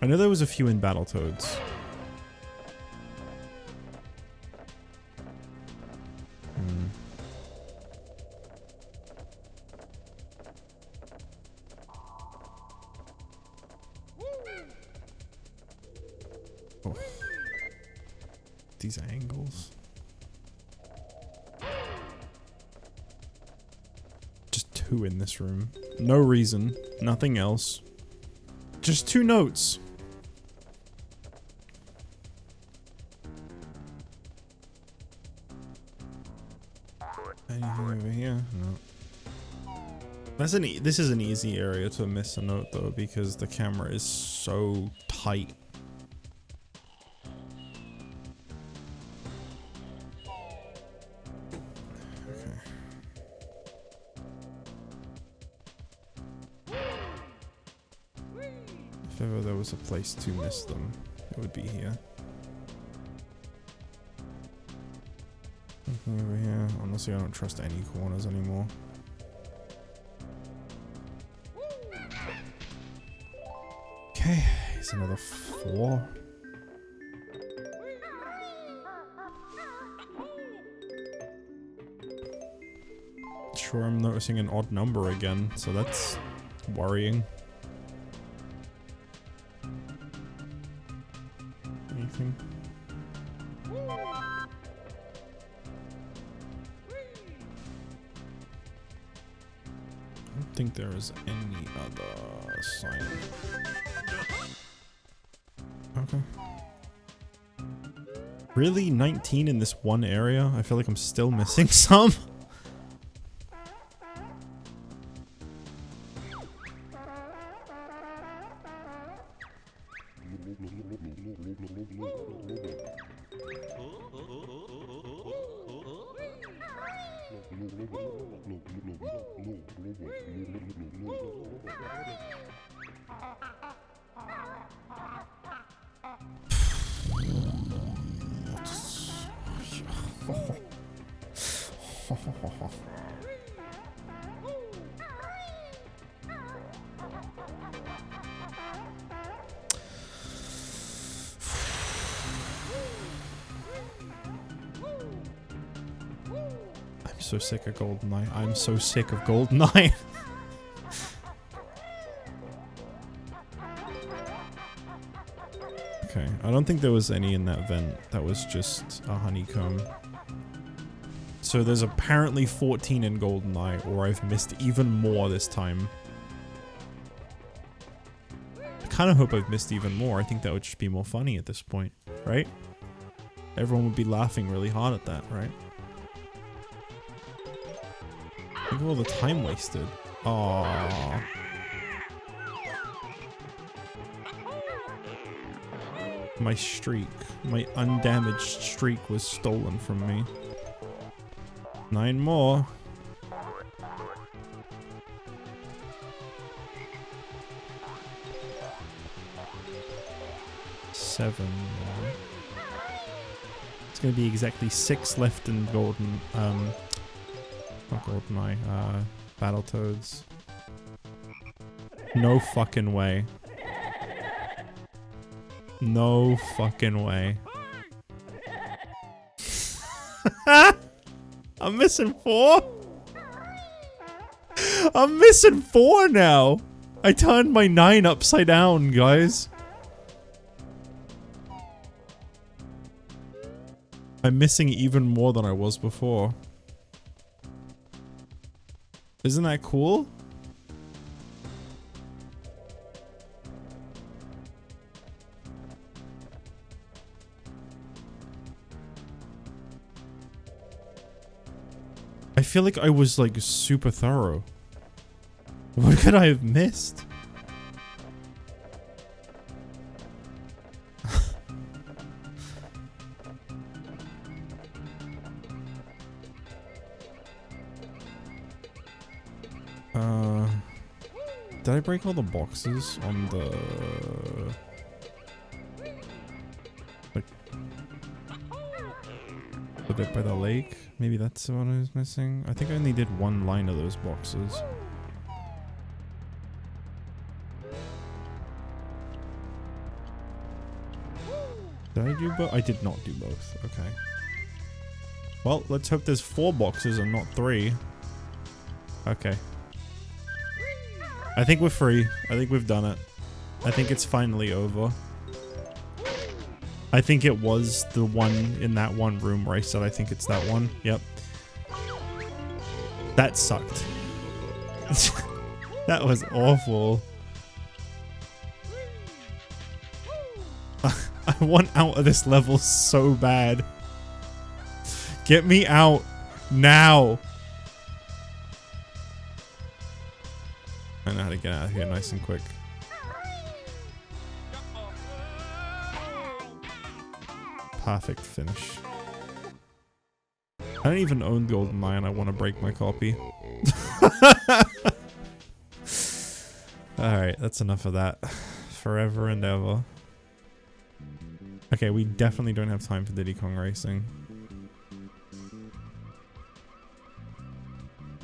I know there was a few in Battletoads. Oh. These angles. Just two in this room. No reason. Nothing else. Just two notes. Anything over here? No. This is an easy area to miss a note though, because the camera is so tight. If ever there was a place to miss them, it would be here. Nothing over here. Honestly, I don't trust any corners anymore. That's another 4. Sure, I'm noticing an odd number again, so that's worrying. Anything? I don't think there is any other sign. Okay. Really? 19 in this one area? I feel like I'm still missing some. I'm so sick of GoldenEye. I'm so sick of GoldenEye. Okay, I don't think there was any in that vent. That was just a honeycomb. So there's apparently 14 in GoldenEye, or I've missed even more this time. I kind of hope I've missed even more. I think that would just be more funny at this point, right? Everyone would be laughing really hard at that, right? Look at all the time wasted. Aww. My streak, my undamaged streak was stolen from me. 9 more. Seven more. It's gonna be exactly 6 left in golden, not GoldenEye, Battletoads. No fucking way. No fucking way. I'm missing 4? I'm missing 4 now. I turned my 9 upside down, guys. I'm missing even more than I was before. Isn't that cool? I feel like I was like super thorough. What could I have missed? Did I break all the boxes on the... like... the bit by the lake? Maybe that's what I was missing? I think I only did 1 line of those boxes. Did I do both? I did not do both. Okay. Well, let's hope there's 4 boxes and not 3. Okay. I think we're free. I think we've done it. I think it's finally over. I think it was the one in that one room where I said I think it's that one. Yep. That sucked. That was awful. I want out of this level so bad. Get me out now. I know how to get out of here nice and quick. Perfect finish. I don't even own GoldenEye and I want to break my copy. Alright, that's enough of that. Forever and ever. Okay, we definitely don't have time for Diddy Kong Racing.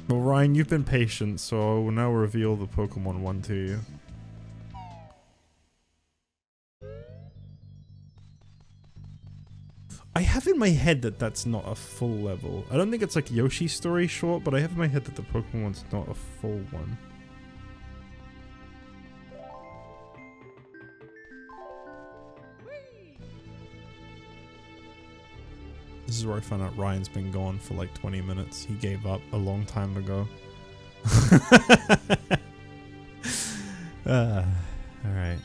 Well, Ryan, you've been patient, so I will now reveal the Pokemon one to you. in my head that that's not a full level. I don't think it's like Yoshi's Story short, but I have in my head that the Pokemon one's not a full one. This is where I found out Ryan's been gone for like 20 minutes. He gave up a long time ago. Alright.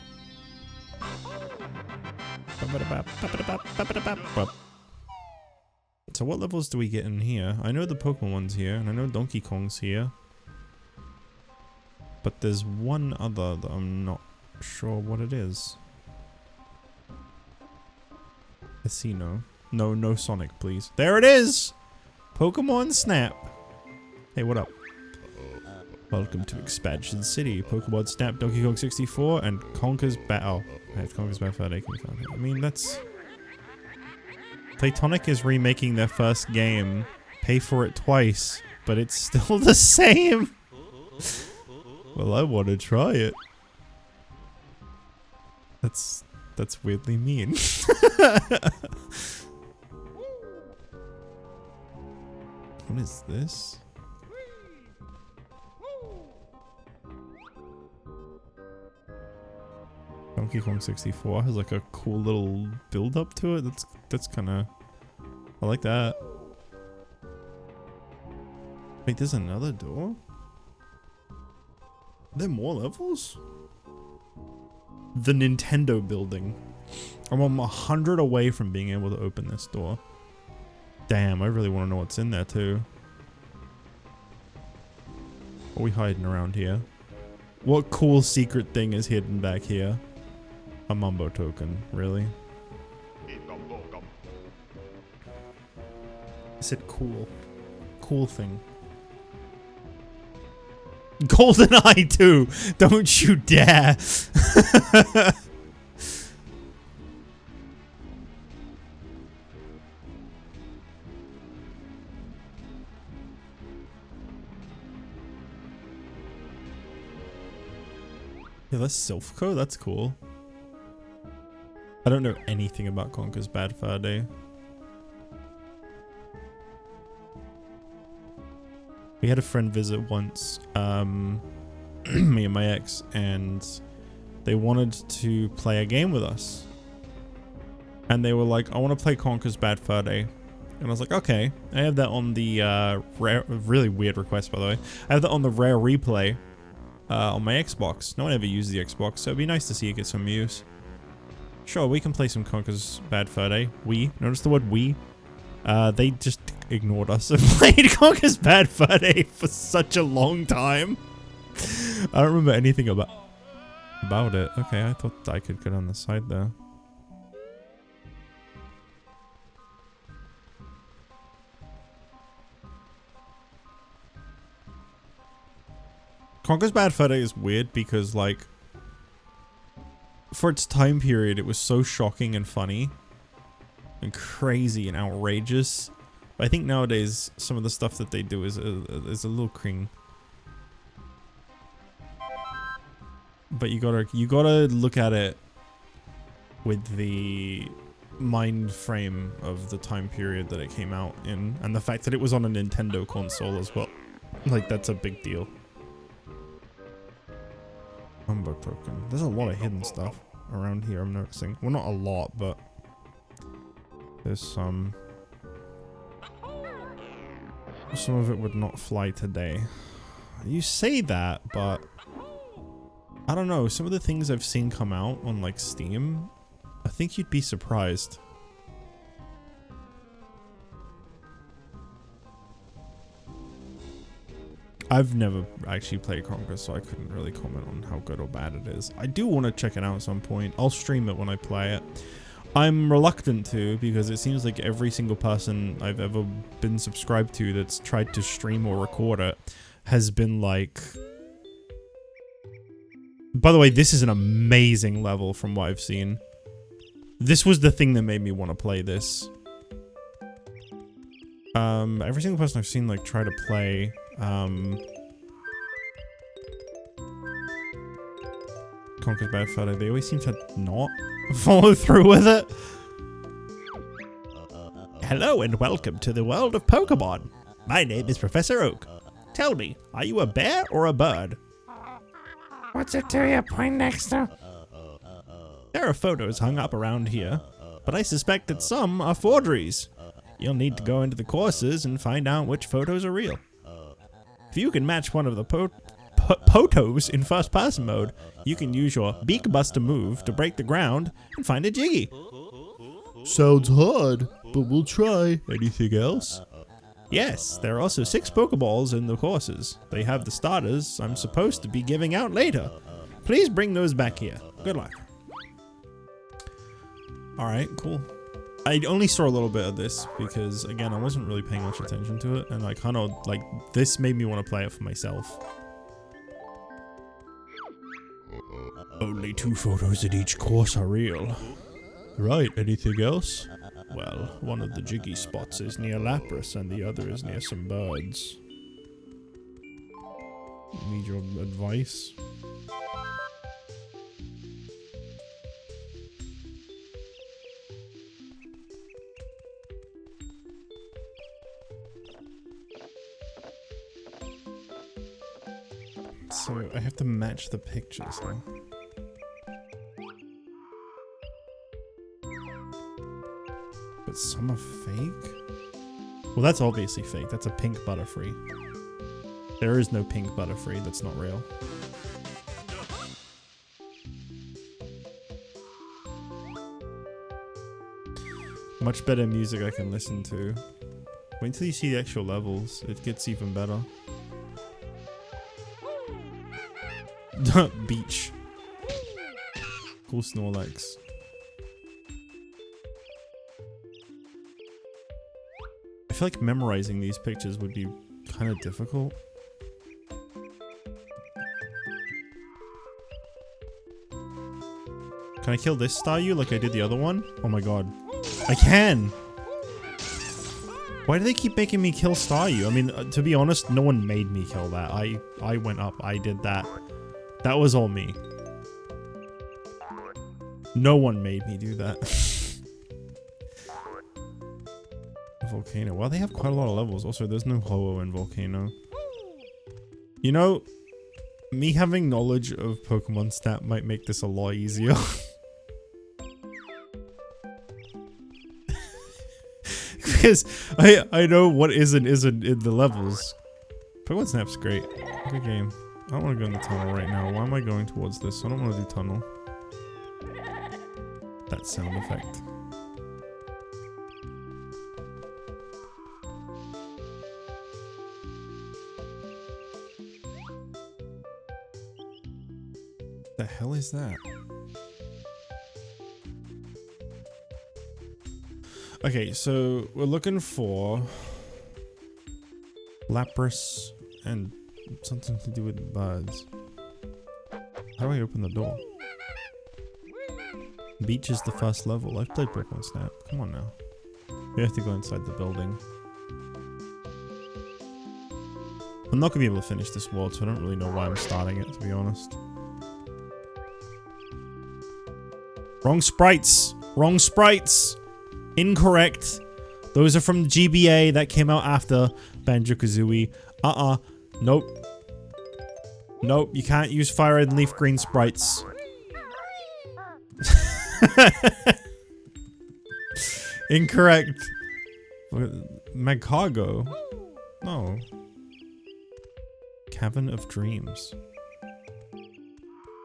So what levels do we get in here? I know the Pokemon one's here, and I know Donkey Kong's here. But there's one other that I'm not sure what it is. Casino. No, no Sonic, please. There it is! Pokemon Snap. Hey, what up? Welcome to Expansion City. Pokemon Snap, Donkey Kong 64, and Conker's Battle. Oh, Conker's Battle for I mean, that's... Playtonic is remaking their first game. Pay for it twice, but it's still the same. Well, I want to try it. That's weirdly mean. What is this? Donkey Kong 64 has like a cool little build up to it. That's kind of... I like that. Wait, there's another door? Are there more levels? The Nintendo building. I'm 100 away from being able to open this door. Damn, I really want to know what's in there too. What are we hiding around here? What cool secret thing is hidden back here? A Mumbo token, really? I said cool. Cool thing. GoldenEye 2! Don't you dare! Yeah, that's Silphco? That's cool. I don't know anything about Conker's Bad Fur Day. We had a friend visit once, me and my ex, and they wanted to play a game with us. And they were like, I want to play Conker's Bad Fur Day. And I was like, okay. I have that on the rare, really weird request, by the way. I have that on the rare replay on my Xbox. No one ever used the Xbox, so it'd be nice to see it get some use. Sure, we can play some Conker's Bad Fur Day. We. Notice the word we. They just ignored us and played Conker's Bad Fur Day for such a long time. I don't remember anything about it. Okay, I thought I could get on the side there. Conker's Bad Fur Day is weird because, like, for its time period, it was so shocking and funny and crazy and outrageous. But I think nowadays some of the stuff that they do is a little cring. But you gotta look at it with the mind frame of the time period that it came out in, and the fact that it was on a Nintendo console as well. Like, that's a big deal. Mumbo token. There's a lot of hidden stuff around here, I'm noticing. Well, not a lot, but there's some. Some of it would not fly today. You say that, but I don't know. Some of the things I've seen come out on, like, Steam, I think you'd be surprised. I've never actually played Conker, so I couldn't really comment on how good or bad it is. I do want to check it out at some point. I'll stream it when I play it. I'm reluctant to, because it seems like every single person I've ever been subscribed to that's tried to stream or record it has been like... By the way, this is an amazing level from what I've seen. This was the thing that made me want to play this. Every single person I've seen, like, try to play... Conker's Bad Fur Day, they always seem to not follow through with it. Hello and welcome to the world of Pokemon. My name is Professor Oak. Tell me, are you a bear or a bird? What's it to you, Poindexter? There are photos hung up around here, but I suspect that some are forgeries. You'll need to go into the courses and find out which photos are real. If you can match one of the potos in first person mode, you can use your Beak Buster move to break the ground and find a Jiggy. Sounds hard, but we'll try. Anything else? Yes, there are also 6 Pokeballs in the courses. They have the starters I'm supposed to be giving out later. Please bring those back here. Good luck. Alright, cool. I only saw a little bit of this because, again, I wasn't really paying much attention to it, and I kind of, like, this made me want to play it for myself. Only 2 photos in each course are real. Right, anything else? Well, one of the Jiggy spots is near Lapras and the other is near some birds. Need your advice? So I have to match the pictures now. But some are fake? Well, that's obviously fake. That's a pink Butterfree. There is no pink Butterfree. That's not real. Much better music I can listen to. Wait until you see the actual levels. It gets even better. Beach. Cool Snorlax. I feel like memorizing these pictures would be kind of difficult. Can I kill this Staryu like I did the other one? Oh my god. I can! Why do they keep making me kill Staryu? I mean, to be honest, no one made me kill that. I went up, I did that. That was all me. No one made me do that. Volcano. Well, they have quite a lot of levels. Also, there's no Ho-Oh in Volcano. You know, me having knowledge of Pokemon stat might make this a lot easier. Because I know what isn't in the levels. Pokemon Snap's great. Good game. I don't want to go in the tunnel right now. Why am I going towards this? I don't want to do tunnel. That sound effect. The hell is that? Okay, so we're looking for Lapras and something to do with birds. How do I open the door? Beach is the first level. I've played Pokemon Snap. Come on now. We have to go inside the building. I'm not gonna be able to finish this world, so I don't really know why I'm starting it, to be honest. Wrong sprites! Wrong sprites! Incorrect! Those are from the GBA that came out after Banjo-Kazooie. Nope. Nope, you can't use Fire Red and Leaf Green sprites. Incorrect. Magcargo? No. Cavern of Dreams.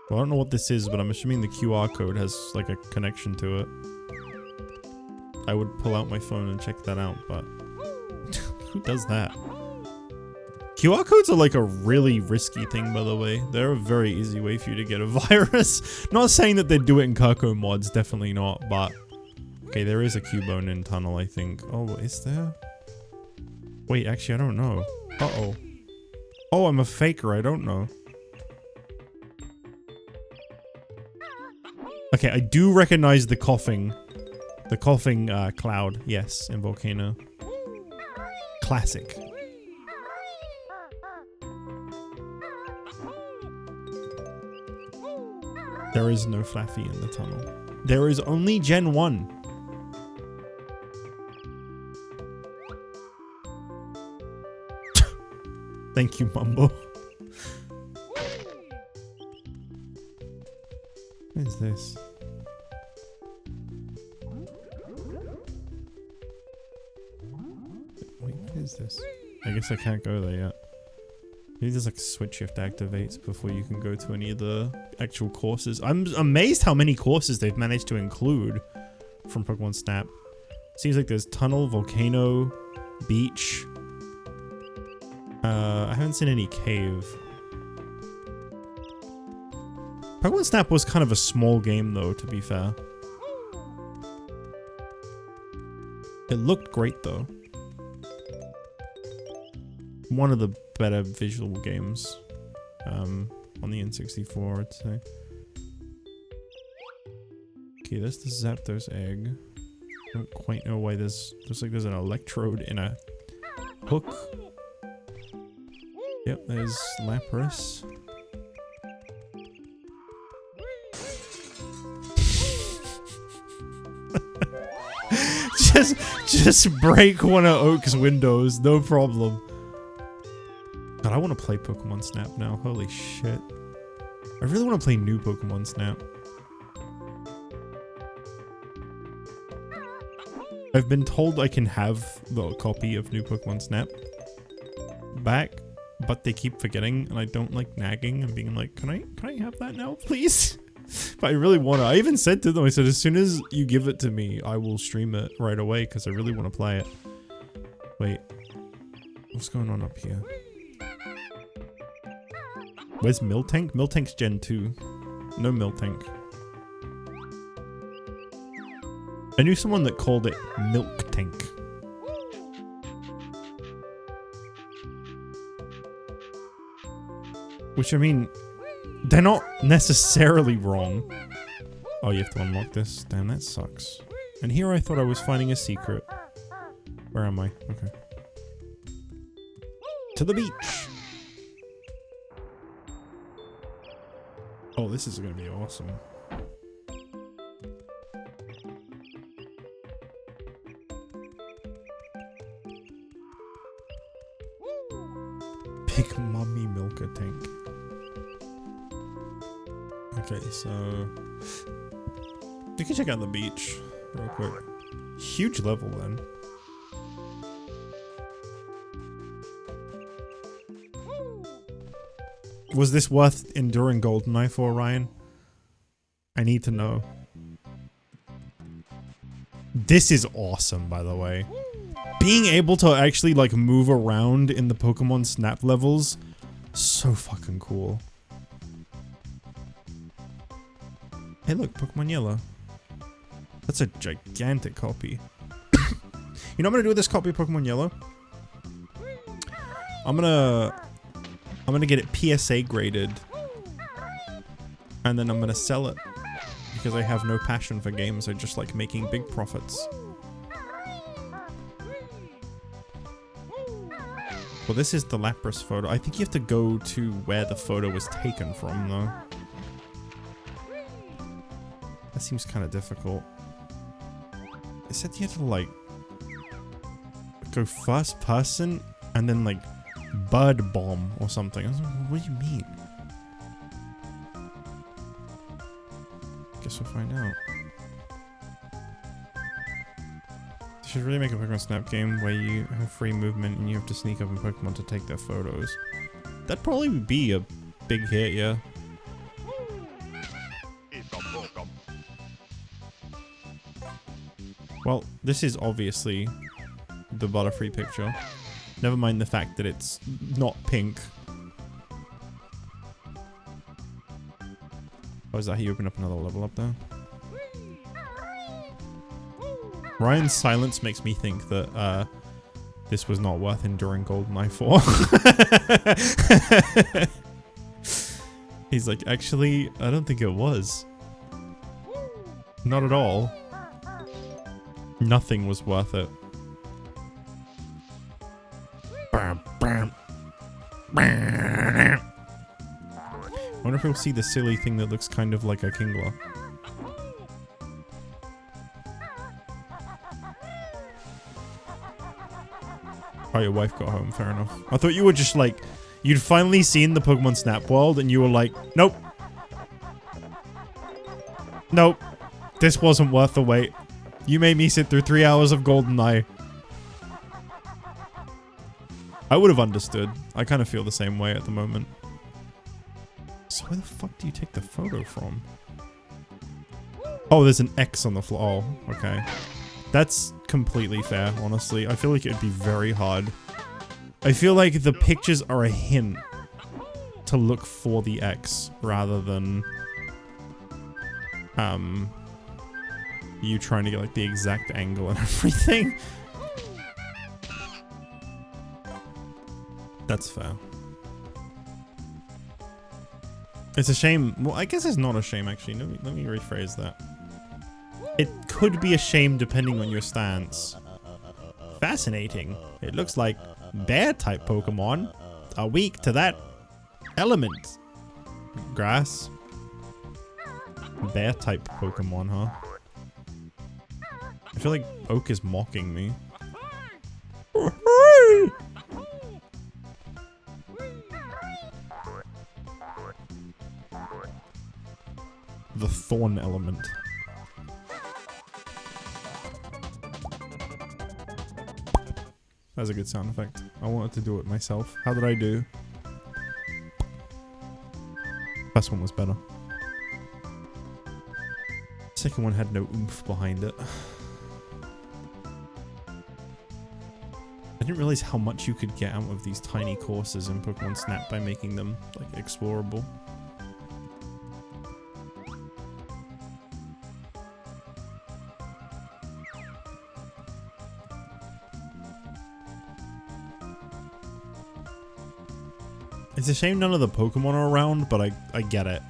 Well, I don't know what this is, but I'm assuming the QR code has like a connection to it. I would pull out my phone and check that out, but who does that? QR codes are like a really risky thing, by the way. They're a very easy way for you to get a virus. Not saying that they'd do it in Kirko mods, definitely not, but... Okay, there is a Cubone in tunnel, I think. Oh, is there? Wait, actually, I don't know. Uh-oh. Oh, I'm a faker, I don't know. Okay, I do recognize the coughing. The coughing cloud, yes, in Volcano. Classic. There is no Flaffy in the tunnel. There is only Gen 1. Thank you, Mumbo. What is this? Wait, what is this? I guess I can't go there yet. Maybe there's like a switch you have to activate before you can go to any of the actual courses. I'm amazed how many courses they've managed to include from Pokemon Snap. Seems like there's tunnel, volcano, beach. I haven't seen any cave. Pokemon Snap was kind of a small game though, to be fair. It looked great though. One of the better visual games on the N64, I'd say. Okay, that's the Zapdos egg. I don't quite know why there's an electrode in a hook. Yep, there's Lapras. just break one of Oak's windows, no problem. God, I want to play Pokemon Snap now. Holy shit. I really want to play new Pokemon Snap. I've been told I can have the copy of new Pokemon Snap back, but they keep forgetting, and I don't like nagging and being like, can I have that now, please? But I really want to. I even said to them, I said, as soon as you give it to me, I will stream it right away, because I really want to play it. Wait. What's going on up here? Where's Miltank? Miltank's Gen 2. No Miltank. I knew someone that called it Milk Tank. Which, I mean, they're not necessarily wrong. Oh, you have to unlock this? Damn, that sucks. And here I thought I was finding a secret. Where am I? Okay. To the beach! Oh, this is gonna be awesome. Big Mummy Milker Tank. Okay, so we can check out the beach real quick. Huge level then. Was this worth enduring GoldenEye for, Ryan? I need to know. This is awesome, by the way. Being able to actually, like, move around in the Pokemon Snap levels, so fucking cool. Hey look, Pokemon Yellow. That's a gigantic copy. You know what I'm gonna do with this copy of Pokemon Yellow? I'm gonna get it PSA graded, and then I'm gonna sell it, because I have no passion for games. I just like making big profits. Well, this is the Lapras photo. I think you have to go to where the photo was taken from, though. That seems kind of difficult. It said you had to, like, go first person, and then, like, Bird Bomb or something. I was like, what do you mean? Guess we'll find out. They should really make a Pokemon Snap game where you have free movement and you have to sneak up on Pokemon to take their photos. That'd probably be a big hit, yeah. Well, this is obviously the Butterfree picture. Never mind the fact that it's not pink. Oh, is that how you open up another level up there? Ryan's silence makes me think that this was not worth enduring GoldenEye for. He's like, actually, I don't think it was. Not at all. Nothing was worth it. I wonder if we'll see the silly thing that looks kind of like a Kingler. Oh, your wife got home. Fair enough. I thought you were just like, you'd finally seen the Pokemon Snap world and you were like, nope. Nope. This wasn't worth the wait. You made me sit through 3 hours of GoldenEye. I would have understood. I kind of feel the same way at the moment. So where the fuck do you take the photo from? Oh, there's an X on the floor. Oh, okay. That's completely fair, honestly. I feel like it'd be very hard. I feel like the pictures are a hint to look for the X rather than you trying to get like the exact angle and everything. That's fair. It's a shame. Well, I guess it's not a shame actually. Let me rephrase that. It could be a shame depending on your stance. Fascinating. It looks like bear-type Pokemon are weak to that element. Grass. Bear-type Pokemon, huh? I feel like Oak is mocking me. The thorn element. That's a good sound effect. I wanted to do it myself. How did I do? First one was better. Second one had no oomph behind it. I didn't realize how much you could get out of these tiny courses in Pokemon Snap by making them like explorable. It's a shame none of the Pokemon are around, but I get it.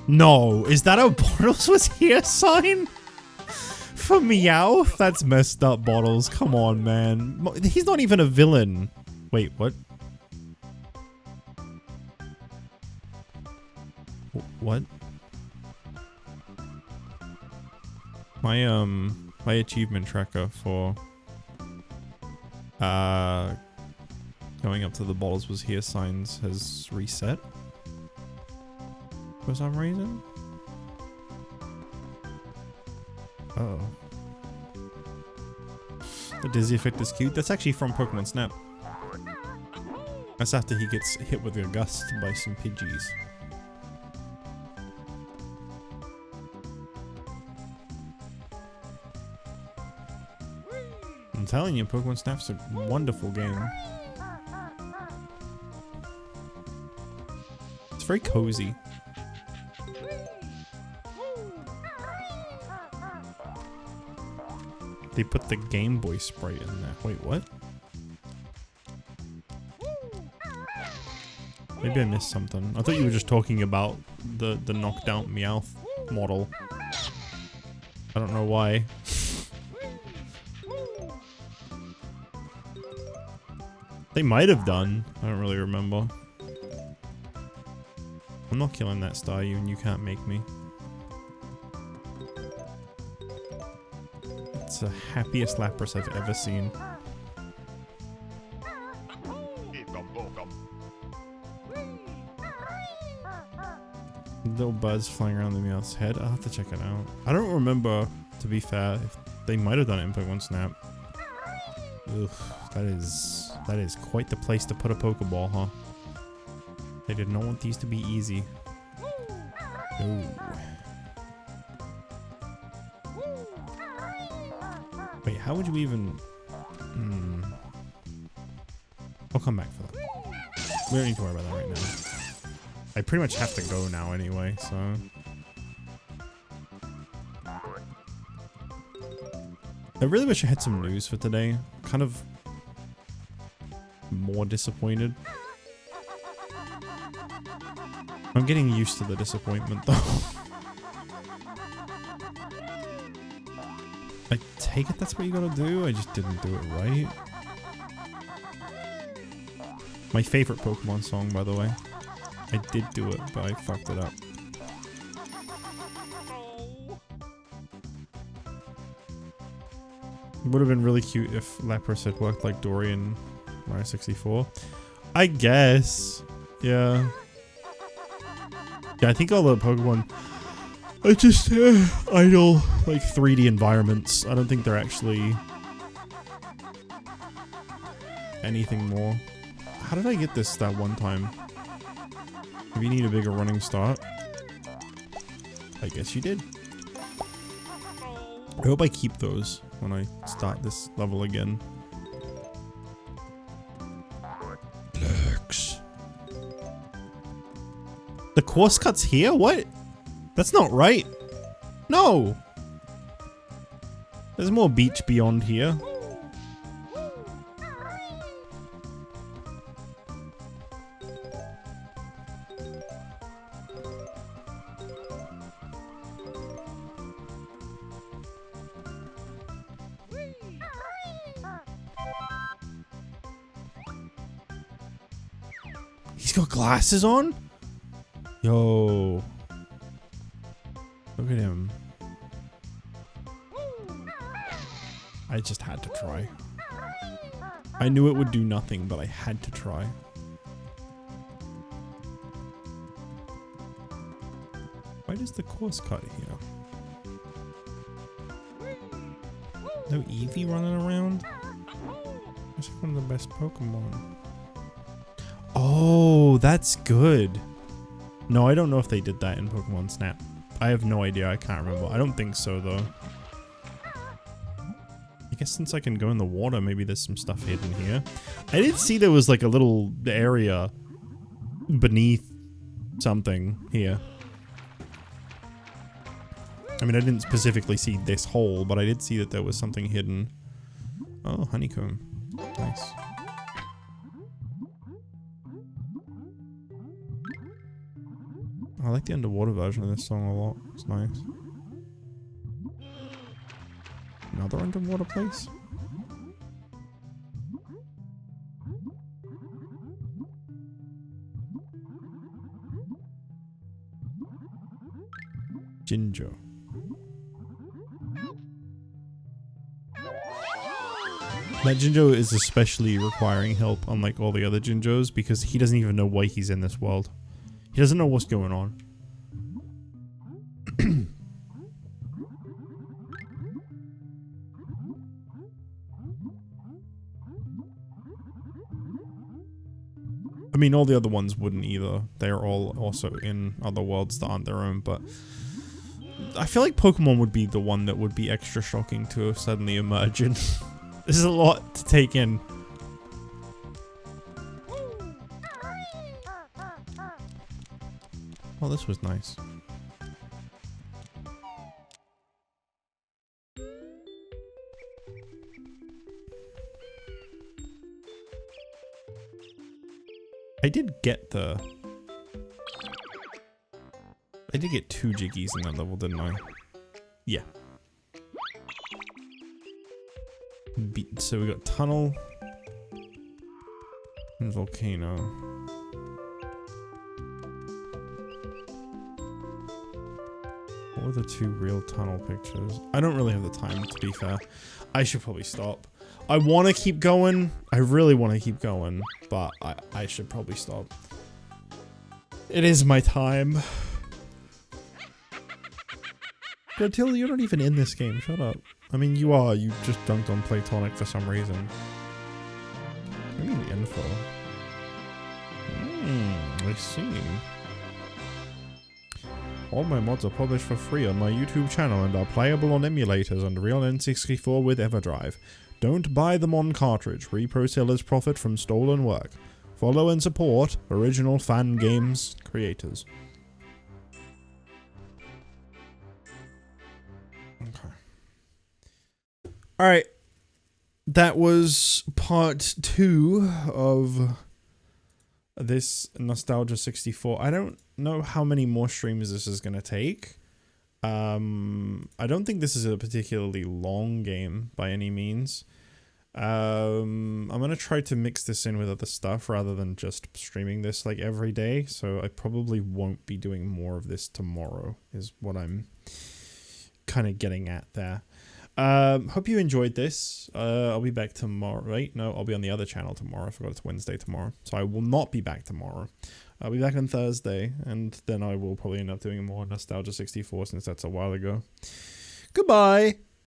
No, is that a Bottles was here sign? For Meowth? That's messed up, Bottles. Come on, man. He's not even a villain. Wait, what? What? My achievement tracker for going up to the Bottles was here signs has reset for some reason. Oh. The dizzy effect is cute. That's actually from Pokemon Snap. That's after he gets hit with a gust by some Pidgeys. I'm telling you, Pokemon Snap's a wonderful game. It's very cozy. They put the Game Boy sprite in there. Wait, what? Maybe I missed something. I thought you were just talking about the knocked out Meowth model. I don't know why. They might have done. I don't really remember. I'm not killing that Staryu and you can't make me. It's the happiest Lapras I've ever seen. Little buzz flying around the Meowth's head. I'll have to check it out. I don't remember, to be fair, if they might have done it in Pokemon Snap. Ugh, that is quite the place to put a Pokeball, huh? They did not want these to be easy. Ooh. Wait, how would you even... I'll come back for that. We don't need to worry about that right now. I pretty much have to go now anyway, so... I really wish I had some news for today. Kind of... more disappointed. I'm getting used to the disappointment though. I take it that's what you gotta do? I just didn't do it right. My favorite Pokemon song, by the way. I did do it, but I fucked it up. Would have been really cute if Lapras had worked like Dory in Mario 64. I guess. Yeah. Yeah, I think all the Pokemon are just idle, like 3D environments. I don't think they're actually anything more. How did I get this that one time? If you need a bigger running start. I guess you did. I hope I keep those when I start this level again. Lex. The course cut's here? What? That's not right. No! There's more beach beyond here. He's got glasses on? Yo. Look at him. I just had to try. I knew it would do nothing, but I had to try. Why does the course cut here? No Eevee running around? That's one of the best Pokemon. Oh, that's good. No, I don't know if they did that in Pokemon Snap. I have no idea. I can't remember. I don't think so, though. I guess since I can go in the water, maybe there's some stuff hidden here. I did see there was like a little area beneath something here. I mean, I didn't specifically see this hole, but I did see that there was something hidden. Oh, honeycomb. Nice. I like the underwater version of this song a lot. It's nice. Another underwater place? Jinjo. That Jinjo is especially requiring help, unlike all the other Jinjos, because he doesn't even know why he's in this world. He doesn't know what's going on. I mean, all the other ones wouldn't either. They're all also in other worlds that aren't their own, but I feel like Pokemon would be the one that would be extra shocking to suddenly emerge in. This is a lot to take in. Oh, this was nice. I did get the... I did get 2 Jiggies in that level, didn't I? Yeah. So we got Tunnel and Volcano. What were the 2 real tunnel pictures? I don't really have the time, to be fair. I should probably stop. I want to keep going. I really want to keep going, but I should probably stop. It is my time. Gruntilda, you're not even in this game. Shut up. I mean, you are. You just dunked on Platonic for some reason. Give me the info. I see. All my mods are published for free on my YouTube channel and are playable on emulators and Real N64 with EverDrive. Don't buy them on cartridge. Repro sellers profit from stolen work. Follow and support original fan games creators. Okay. Alright. That was part 2 of this Nostalgia 64. I don't know how many more streams this is going to take. I don't think this is a particularly long game by any means. I'm going to try to mix this in with other stuff rather than just streaming this like every day. So I probably won't be doing more of this tomorrow is what I'm kind of getting at there. Hope you enjoyed this. I'll be back tomorrow. Right? No, I'll be on the other channel tomorrow. I forgot it's Wednesday tomorrow. So I will not be back tomorrow. I'll be back on Thursday, and then I will probably end up doing more Nostalgia 64 since that's a while ago. Goodbye!